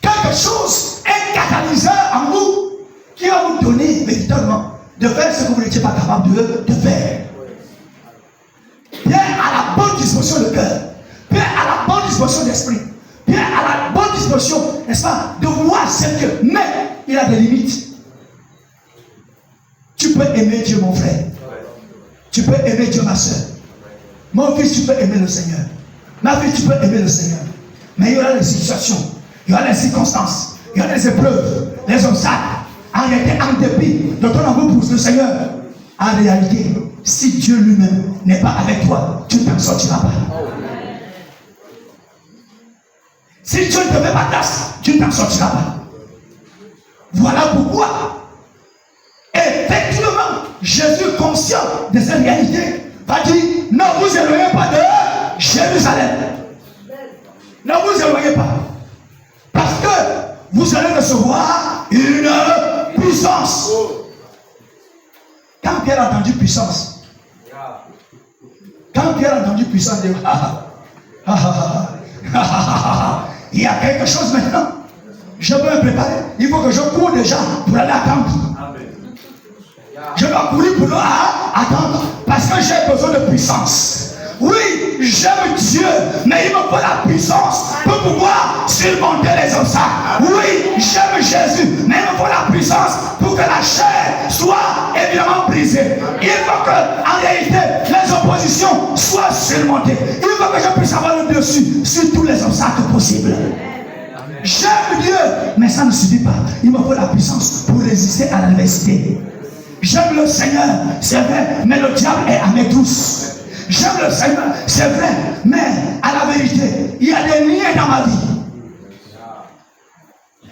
quelque chose, un catalyseur en vous qui va vous donner véritablement de faire ce que vous n'étiez pas capable de faire. Pierre a la bonne disposition de cœur. Pierre a la bonne disposition d'esprit. Pierre a la bonne disposition, n'est-ce pas, de voir ce que. Mais il a des limites. Tu peux aimer Dieu, mon frère. Tu peux aimer Dieu, ma soeur. Mon fils, tu peux aimer le Seigneur. Ma fille, tu peux aimer le Seigneur. Mais il y aura des situations, il y aura des circonstances, il y aura des épreuves, des obstacles. En réalité, en dépit de ton amour pour le Seigneur, en réalité, si Dieu lui-même n'est pas avec toi, tu ne t'en sortiras pas. Si Dieu ne te fait pas grâce, tu ne t'en sortiras pas. Voilà pourquoi, effectivement, Jésus, conscient de cette réalité, va dire, ne vous éloignez pas de Jérusalem. Ne vous éloignez pas. Parce que vous allez recevoir une puissance. Quand Pierre a entendu puissance, il y a quelque chose maintenant. Je peux me préparer. Il faut que je cours déjà pour aller attendre. Je dois courir pour attendre. Parce que j'ai besoin de puissance. Oui, j'aime Dieu, mais il me faut la puissance pour pouvoir surmonter les obstacles. Oui, j'aime Jésus, mais il me faut la puissance pour que la chair soit évidemment brisée. Il faut que, en réalité, les oppositions soient surmontées. Il faut que je puisse avoir le dessus sur tous les obstacles possibles. J'aime Dieu, mais ça ne suffit pas. Il me faut la puissance pour résister à l'adversité. J'aime le Seigneur, c'est vrai, mais le diable est à mes trousses. J'aime le Seigneur, c'est vrai, mais à la vérité, il y a des liens dans ma vie.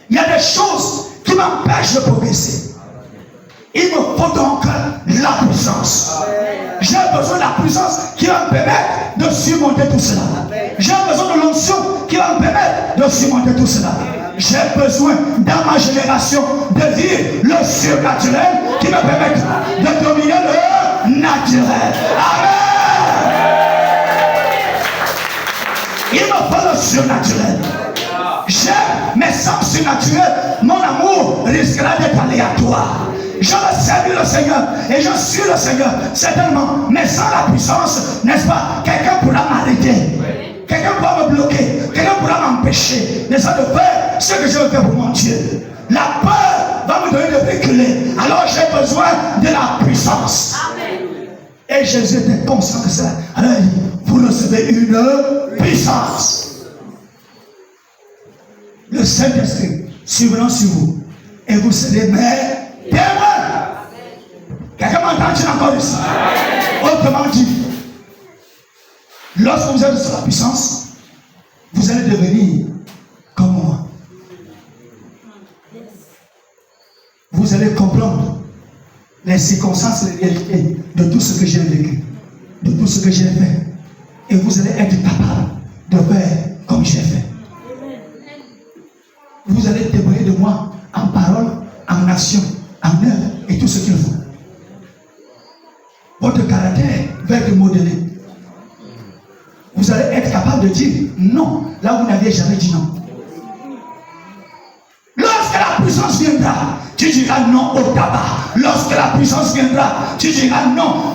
Il y a des choses qui m'empêchent de progresser. Il me faut donc la puissance. J'ai besoin de la puissance qui va me permettre de surmonter tout cela. J'ai besoin de l'onction qui va me permettre de surmonter tout cela. J'ai besoin dans ma génération de vivre le surnaturel qui me permette de dominer le naturel. Amen. Il me faut le surnaturel. J'aime, mais sans surnaturel, mon amour risquera d'être aléatoire. Je veux servir le Seigneur et je suis le Seigneur, certainement. Mais sans la puissance, n'est-ce pas, quelqu'un pourra m'arrêter. Quelqu'un pourra me bloquer. Quelqu'un pourra m'empêcher, n'est-ce pas, de faire ce que je veux faire pour mon Dieu. La peur va me donner de reculer. Alors j'ai besoin de la puissance. Et Jésus était conscient de cela. Alors il dit, vous recevez une puissance. Le Saint-Esprit suivra sur vous. Et vous serez mes témoins. Quelqu'un m'entend encore ici? Autrement dit, lorsque vous êtes sur la puissance, vous allez devenir comme moi. Vous allez comprendre les circonstances et les réalités de tout ce que j'ai vécu, de tout ce que j'ai fait. Et vous allez être capable de faire comme j'ai fait. Vous allez témoigner de moi en parole, en action, en œuvre et tout ce qu'il faut. Votre caractère va être modelé. Vous allez être capable de dire non là où vous n'aviez jamais dit non. Lorsque la puissance viendra, tu diras non au tabac. Lorsque la puissance viendra, tu diras non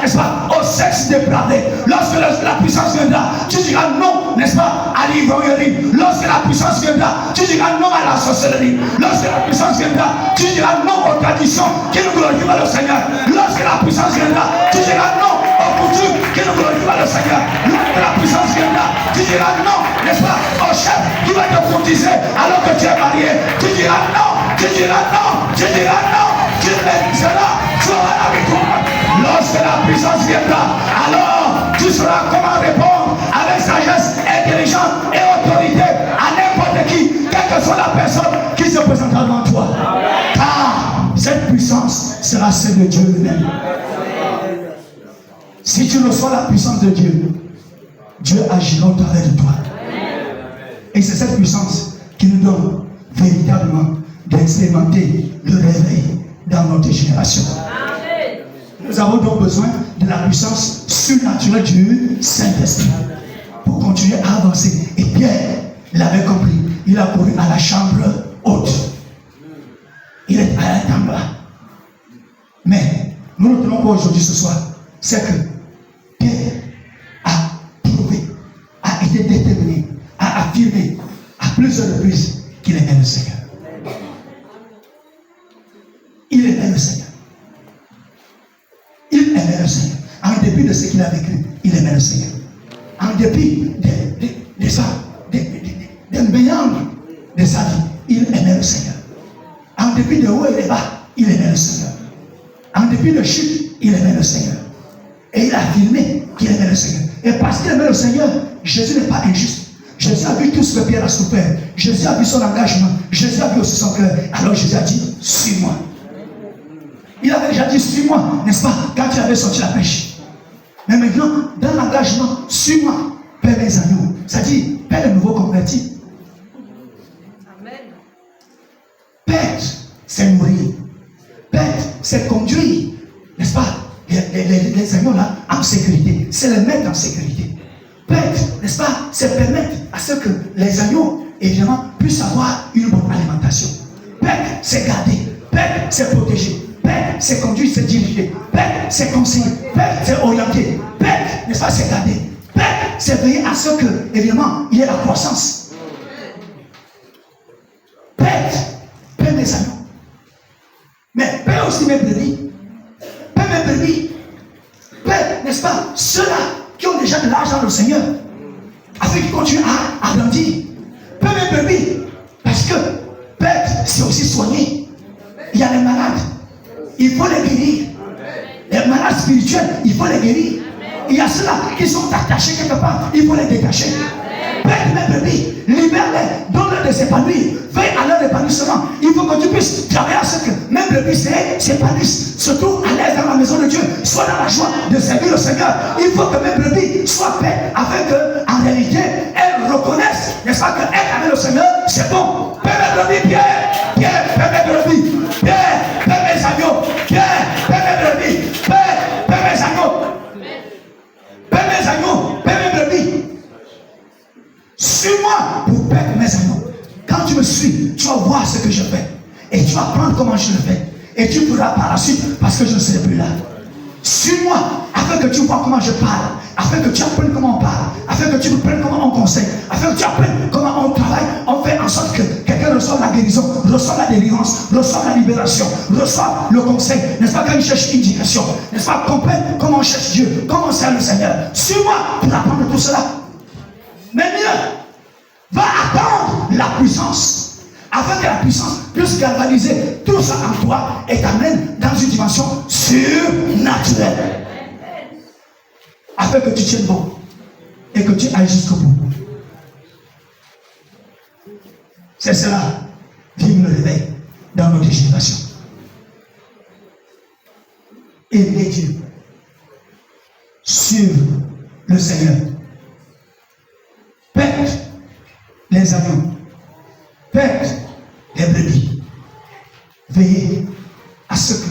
n'est-ce pas, au sexe dépravé. Lorsque la puissance viendra, tu diras non, n'est-ce pas, à l'ivrognerie. Lorsque la puissance viendra, tu diras non à la sorcellerie. Lorsque la puissance viendra, tu diras non aux traditions qui ne glorifient pas le Seigneur. Lorsque la puissance viendra, tu diras non aux coutumes qui ne glorifient pas le Seigneur. Lorsque la puissance viendra, tu diras non, n'est-ce pas, au chef qui va te courtiser alors que tu es marié. Tu diras non, tu diras non, tu diras non, tu réaliseras, tu auras la victoire. Lorsque la puissance viendra, alors tu sauras comment répondre avec sagesse, intelligence et autorité à n'importe qui, quelle que soit la personne qui se présentera devant toi. Car cette puissance sera celle de Dieu lui-même. Si tu reçois la puissance de Dieu, Dieu agira au travers de toi. Et c'est cette puissance qui nous donne véritablement d'expérimenter le réveil dans notre génération. Nous avons donc besoin de la puissance surnaturelle du Saint-Esprit pour continuer à avancer. Et Pierre l'avait compris. Il a couru à la chambre haute. Il est à l'intérieur là. Mais nous ne tenons pas aujourd'hui ce soir. C'est que Pierre a prouvé, a été déterminé, a affirmé à plusieurs reprises qu'il aimait le Seigneur. Il aimait le Seigneur. Il aimait le Seigneur. En dépit de ce qu'il a vécu, il aimait le Seigneur. En dépit des méandres de sa vie, il aimait le Seigneur. En dépit de haut et de bas, il aimait le Seigneur. En dépit de chute, il aimait le Seigneur. Et il a affirmé qu'il aimait le Seigneur. Et parce qu'il aimait le Seigneur, Jésus n'est pas injuste. Jésus a vu tout ce que Pierre a souffert. Jésus a vu son engagement. Jésus a vu aussi son cœur. Alors Jésus a dit, suis-moi. Il avait déjà dit, suis-moi, n'est-ce pas, quand il avait sorti la pêche. Mais maintenant, dans l'engagement, suis-moi, paie mes agneaux. C'est-à-dire, paie les nouveaux convertis. Amen. Paître, c'est nourrir. Paître, c'est conduire, n'est-ce pas, les agneaux là, en sécurité. C'est les mettre en sécurité. Paître, n'est-ce pas, c'est permettre à ce que les agneaux, évidemment, puissent avoir une bonne alimentation. Paître, c'est garder. Paître, c'est protéger. Paître, c'est conduire, c'est diriger. Paître, c'est conseiller. Paître, c'est orienter. Paître, n'est-ce pas, c'est garder. Paître, c'est veiller à ce que, évidemment, il y ait la croissance. Paître, paie mes agneaux. Mais paie aussi mes brebis. Paie mes brebis. Paie, n'est-ce pas, ceux-là qui ont déjà de l'argent dans le Seigneur, afin qu'ils continuent à grandir. Paie mes brebis. Parce que paître, c'est aussi soigner. Il y a les malades. Il faut les guérir. Les malades spirituels, il faut les guérir. Il y a ceux-là qui sont attachés quelque part, il faut les détacher. Père mes brebis, libère-les, donne-leur de s'épanouir. Veille à leur épanouissement. Il faut que tu puisses travailler à ce que mes brebis s'épanouissent. Surtout à l'aise dans la maison de Dieu. Sois dans la joie de servir le Seigneur. Il faut que mes brebis soient paix afin qu'en réalité, elles reconnaissent, n'est-ce pas, qu'être avec le Seigneur, c'est bon. Père mes brebis, Pierre, père mes brebis, Pierre, mes agneaux, Pierre, mes brebis, Père, mes agneaux, Père, mes agneaux, Père, mes brebis. Suis-moi pour perdre mes agneaux. Quand tu me suis, tu vas voir ce que je fais. Et tu vas apprendre comment je le fais. Et tu pourras par la suite, parce que je ne serai plus là. Suis-moi, afin que tu vois comment je parle. Afin que tu apprennes comment on parle. Afin que tu apprennes comment on conseille. Afin que tu apprennes comment on travaille. On fait en sorte que quelqu'un reçoive la guérison, reçoive la délivrance, reçoive la libération, reçoive le conseil. N'est-ce pas, quand il cherche une indication. N'est-ce pas, comprenne comment on cherche Dieu, comment on sert le Seigneur. Suis-moi pour apprendre tout cela. Mais mieux, va attendre la puissance. Afin que la puissance puisse galvaniser tout ça en toi et t'amène dans une dimension surnaturelle. Afin que tu tiennes bon et que tu ailles jusqu'au bout. C'est cela, vive le réveil dans notre génération. Aimer Dieu, suivre le Seigneur. Perdre les agneaux. Perdre les brebis. Veillez à ce que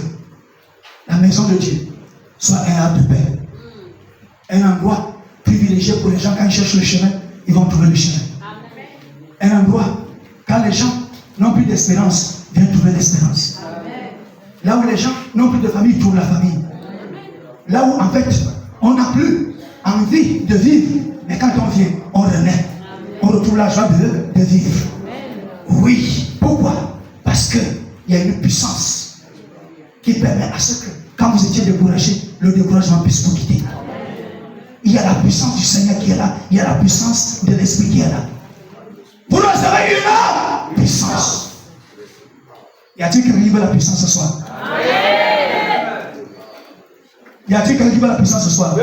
la maison de Dieu soit un havre de paix. Un endroit privilégié pour les gens quand ils cherchent le chemin, ils vont trouver le chemin. Un endroit, quand les gens n'ont plus d'espérance, viennent trouver l'espérance. Là où les gens n'ont plus de famille, trouvent la famille. Là où en fait, on n'a plus envie de vivre, mais quand on vient, on renaît. On retrouve la joie de vivre. Oui. Pourquoi? Parce qu'il y a une puissance qui permet à ce que, quand vous étiez découragé, le découragement puisse vous quitter. Il y a la puissance du Seigneur qui est là. Il y a la puissance de l'Esprit qui est là. Vous recevez une puissance. Y a-t-il quelqu'un qui veut la puissance ce soir? Y a-t-il quelqu'un qui veut la puissance ce soir?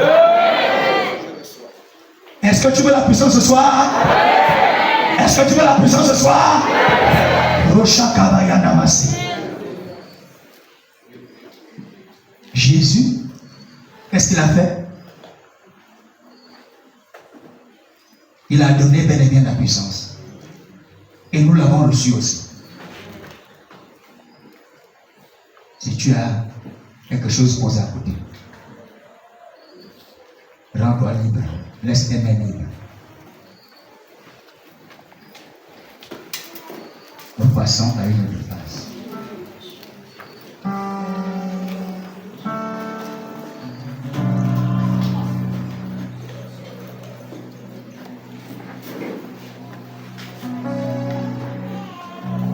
Est-ce que tu veux la puissance ce soir? Est-ce que tu veux la puissance ce soir? Jésus, qu'est-ce qu'il a fait? Il a donné bel et bien la puissance. Et nous l'avons reçu aussi. Si tu as quelque chose posé à côté, rends-toi libre. Laisse tes mains libres. Nous passons à une autre phase.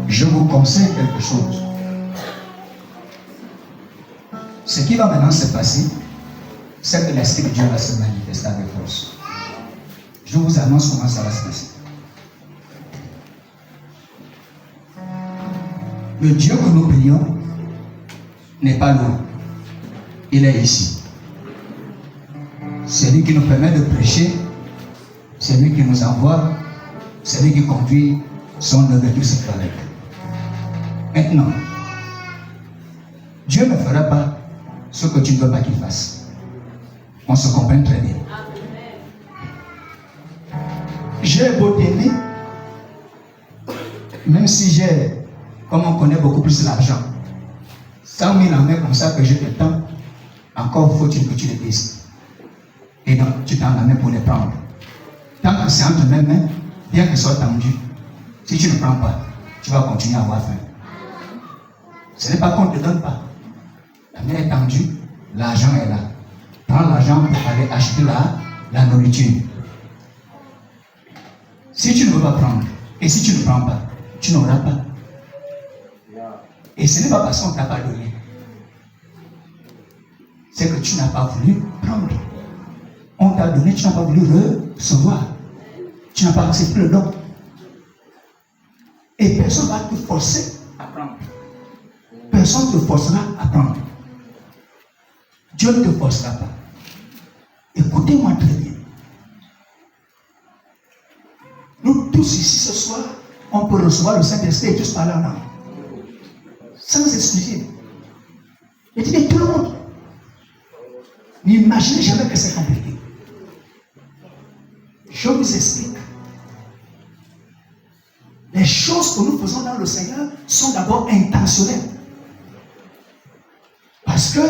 Je vous conseille quelque chose. Ce qui va maintenant se passer, c'est que l'Esprit de Dieu va se manifester avec force. Je vous annonce comment ça va se passer. Le Dieu que nous prions n'est pas loin. Il est ici. C'est lui qui nous permet de prêcher. C'est lui qui nous envoie. C'est lui qui conduit son œuvre et tout ce qu'il avec. Maintenant, Dieu ne fera pas ce que tu ne veux pas qu'il fasse. On se comprend très bien. J'ai beau t'aimer, même si j'ai, comme on connaît beaucoup plus l'argent, 100 000 en main comme ça que je te tends, encore faut-il que tu les décides. Et donc, tu tends la main pour les prendre. Tant que c'est entre mes mains, bien que ce soit tendu, si tu ne prends pas, tu vas continuer à avoir faim. Ce n'est pas qu'on ne te donne pas. La main est tendue, l'argent est là. Prends l'argent pour aller acheter la nourriture. Si tu ne veux pas prendre, et si tu ne prends pas, tu n'auras pas. Et ce n'est pas parce qu'on ne t'a pas donné. C'est que tu n'as pas voulu prendre. On t'a donné, tu n'as pas voulu recevoir. Tu n'as pas accepté le don. Et personne ne va te forcer à prendre. Personne ne te forcera à prendre. Dieu ne te forcera pas. Écoutez-moi très bien. Nous tous ici ce soir, on peut recevoir le Saint-Esprit et tous parler en langue. Sans excuser. Et tu dis tout le monde. N'imaginez jamais que c'est compliqué. Je vous explique. Les choses que nous faisons dans le Seigneur sont d'abord intentionnelles. Parce que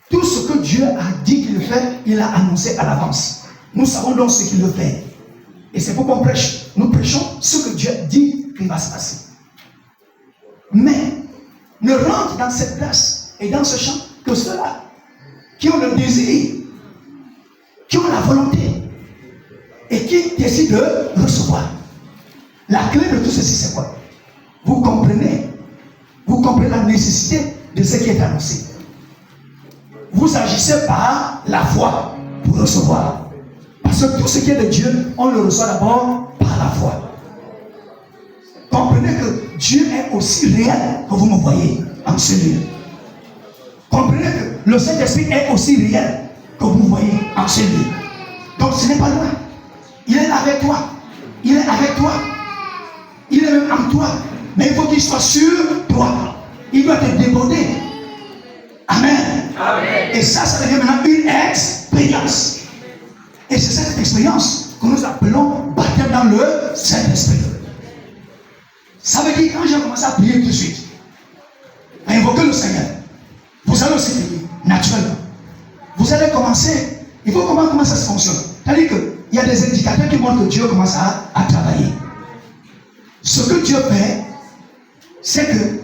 tout ce que Dieu a dit qu'il fait, il a annoncé à l'avance. Nous savons donc ce qu'il veut faire. Et c'est pourquoi on prêche. Nous prêchons ce que Dieu dit qu'il va se passer. Mais ne rentre dans cette place et dans ce champ que ceux-là qui ont le désir, qui ont la volonté et qui décident de recevoir. La clé de tout ceci, c'est quoi? Vous comprenez la nécessité de ce qui est annoncé. Vous agissez par la foi pour recevoir. Parce que tout ce qui est de Dieu, on le reçoit d'abord par la foi. Comprenez que Dieu est aussi réel que vous me voyez en ce lieu. Comprenez que le Saint-Esprit est aussi réel que vous voyez en ce lieu. Donc ce n'est pas loin. Il est avec toi. Il est avec toi. Il est même en toi. Mais il faut qu'il soit sur toi. Il doit te déborder. Amen. Amen. Et ça devient maintenant une expérience. Et c'est cette expérience que nous appelons baptême dans le Saint-Esprit. Ça veut dire quand j'ai commencé à prier tout de suite, à invoquer le Seigneur, vous allez aussi prier, naturellement. Vous allez commencer, il faut comprendre comment ça se fonctionne. C'est-à-dire qu'il y a des indicateurs qui montrent que Dieu commence à travailler. Ce que Dieu fait, c'est que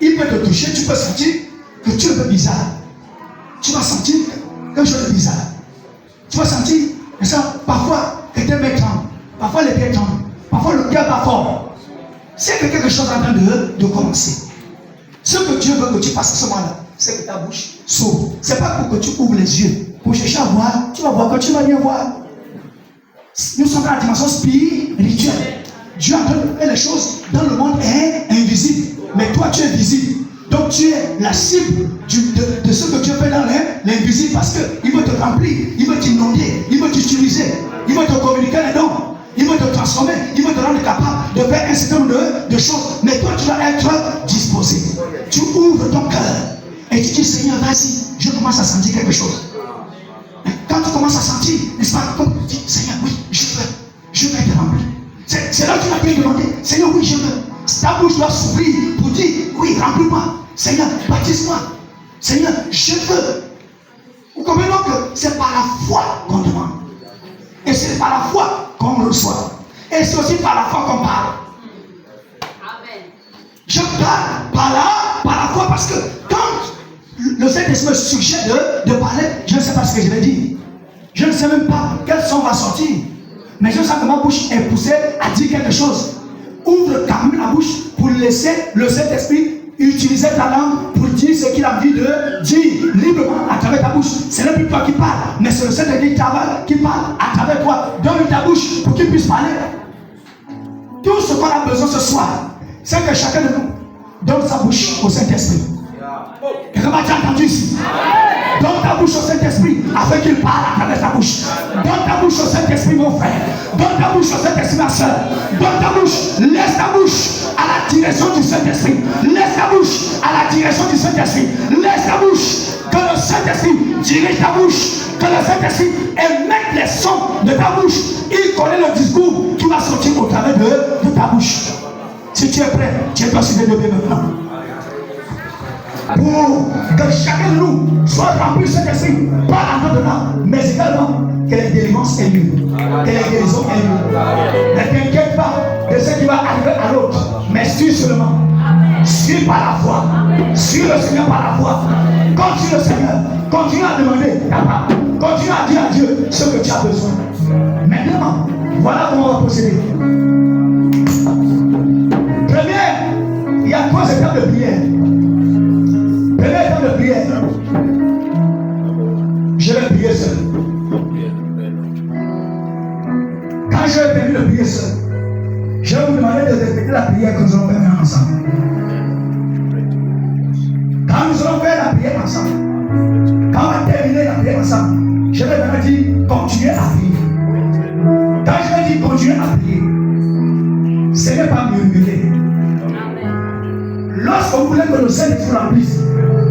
il peut te toucher, tu peux sentir que tu es un peu bizarre. Tu vas sentir quelque chose de bizarre. Tu vas sentir, mais ça, parfois, que tes mains tremblent, parfois les pieds tremblent, parfois le cœur bat fort. C'est que quelque chose est en train de commencer. Ce que Dieu veut que tu fasses à ce moment-là, c'est que ta bouche s'ouvre. Ce n'est pas pour que tu ouvres les yeux, pour chercher à voir, tu vas voir quand tu vas bien voir. Nous sommes dans la dimension spirituelle. Dieu a fait les choses dans le monde invisible. Mais toi, tu es visible. Donc tu es la cible de ce que Dieu fait dans l'invisible, parce qu'il veut te remplir, il veut t'inonder, il veut t'utiliser, il veut te communiquer les dons, il veut te transformer, il veut te rendre capable de faire un certain nombre de choses. Mais toi, tu dois être disposé. Tu ouvres ton cœur et tu dis, Seigneur, vas-y, je commence à sentir quelque chose. Quand tu commences à sentir, n'est-ce pas, comme tu dis, Seigneur, oui, je veux être rempli. C'est là que tu vas bien demander, Seigneur, oui, je veux. Ta bouche doit s'ouvrir pour dire, oui, remplis-moi. Seigneur, baptise-moi. Seigneur, je veux. Vous comprenez donc que c'est par la foi qu'on demande. Et c'est par la foi qu'on reçoit. Et c'est aussi par la foi qu'on parle. Amen. Je parle par la foi, parce que quand le Saint-Esprit me suggère de parler, je ne sais pas ce que je vais dire. Je ne sais même pas quel son va sortir. Mais je sens que ma bouche est poussée à dire quelque chose. Ouvre quand même la bouche pour laisser le Saint-Esprit utiliser ta langue pour dire ce qu'il a envie de dire librement à travers ta bouche. Ce n'est plus toi qui parle, mais c'est le Saint-Esprit qui parle à travers toi. Donne ta bouche pour qu'il puisse parler. Tout ce qu'on a besoin ce soir, c'est que chacun de nous donne sa bouche au Saint-Esprit. Comment tu as entendu ici? Donne ta bouche au Saint-Esprit afin qu'il parle à travers ta bouche. Donne ta bouche au Saint-Esprit, mon frère. Donne ta bouche au Saint-Esprit, ma soeur. Donne ta bouche. Laisse ta bouche à la direction du Saint-Esprit. Laisse ta bouche à la direction du Saint-Esprit. Laisse ta bouche. Que le Saint-Esprit dirige ta bouche. Que le Saint-Esprit émette les sons de ta bouche. Il connaît le discours qui va sortir au travers de ta bouche. Si tu es prêt, tu dois se développer maintenant. Pour que chacun de nous soit rempli de cet esprit, pas en notre langue, mais également que les délivrances aient lieu, que les guérisons aient lieu. Ne t'inquiète pas de ce qui va arriver à l'autre, mais suis seulement. Suis par la foi. Suis le Seigneur par la foi. Continue le Seigneur. Continue à demander ta part. Continue à dire à Dieu ce que tu as besoin. Maintenant, voilà comment on va procéder. Première, il y a 3 étapes de prière. Première étape de prière. Je vais prier seul. Quand je vais venir de prier seul, je vais vous demander de répéter la prière que nous allons faire ensemble. Quand nous allons faire la prière ensemble, quand on va terminer la prière ensemble, je vais maintenant dire continuez à prier. Quand je vais dire continuez à prier, ce n'est pas murmurer. Lorsque vous voulez que le Saint-Esprit remplisse,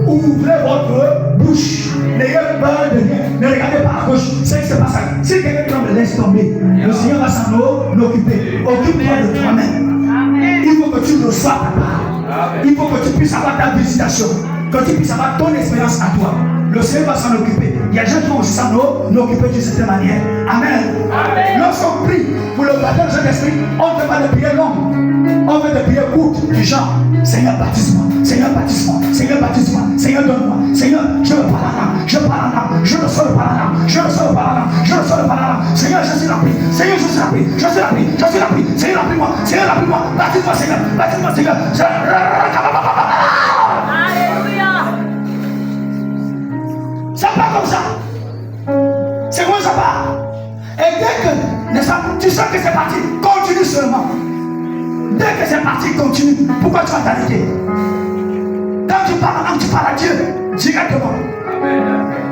ouvrez votre bouche. N'ayez peur de rien. Ne regardez pas à gauche. C'est ce qui se passe. Si quelqu'un me laisse tomber, le Seigneur va s'en occuper. Occupe-toi de toi-même. Il faut que tu reçoives ta part. Il faut que tu puisses avoir ta visitation. Que tu puisses avoir ton expérience à toi. Le Seigneur va s'en occuper. Il y a des gens qui vont aussi s'en occuper d'une certaine manière. Amen. Lorsqu'on prie pour le baptême de Saint-Esprit, on ne fait pas de prière longue. On fait des prières courtes du genre Seigneur baptise-moi, Seigneur baptise-moi, Seigneur baptise-moi, Seigneur donne-moi, Seigneur je veux pas la langue, je parle la langue, je reçois par la langue, je reçois par la langue, je reçois par la langue, Seigneur je suis rempli, Seigneur je suis rempli, je suis rempli, je suis rempli, Seigneur remplis-moi, Seigneur remplis-moi, baptise-moi Seigneur, baptise-moi Seigneur. Alléluia. Ça part comme ça. C'est comme ça part. Et dès que, n'est-ce pas, tu sens que c'est parti, continue seulement. Dès que c'est parti, continue. Pourquoi tu vas t'arrêter? Quand tu parles en langue, tu parles à Dieu directement.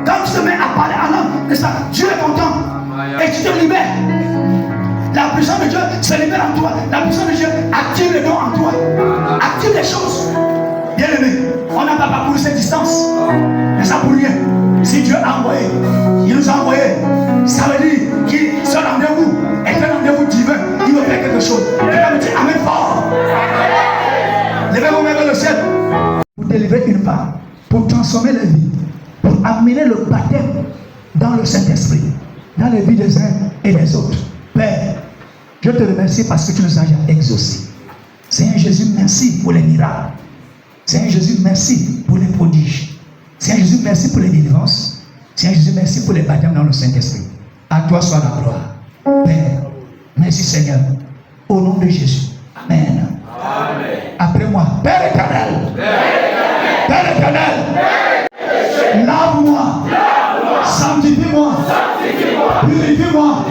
Quand tu te mets à parler en langue, n'est-ce pas, Dieu est content. Et tu te libères. La puissance de Dieu se libère en toi. La puissance de Dieu active les dons en toi. Active les choses. Bien aimé, On n'a pas parcouru cette distance. Mais ça pour rien. Si Dieu a envoyé, il nous a envoyé. Ça veut dire que ce rendez-vous est un rendez-vous divin. Il veut faire quelque chose. Quelqu'un me dit Amen fort. Levez vos mains vers le ciel. Pour délivrer une part, pour transformer les vies, pour amener le baptême dans le Saint-Esprit, dans les vies des uns et des autres. Père, je te remercie parce que tu nous as déjà exaucés. Seigneur Jésus, merci pour les miracles. Seigneur Jésus, merci pour les prodiges. Seigneur Jésus, merci pour les délivrances. Seigneur Jésus, merci pour les baptêmes dans le Saint-Esprit. À toi soit la gloire. Père, merci Seigneur. Au nom de Jésus. Amen. Amen. Après moi, Père éternel. Père éternel. Lave-moi. Sanctifie-moi. Purifie-moi.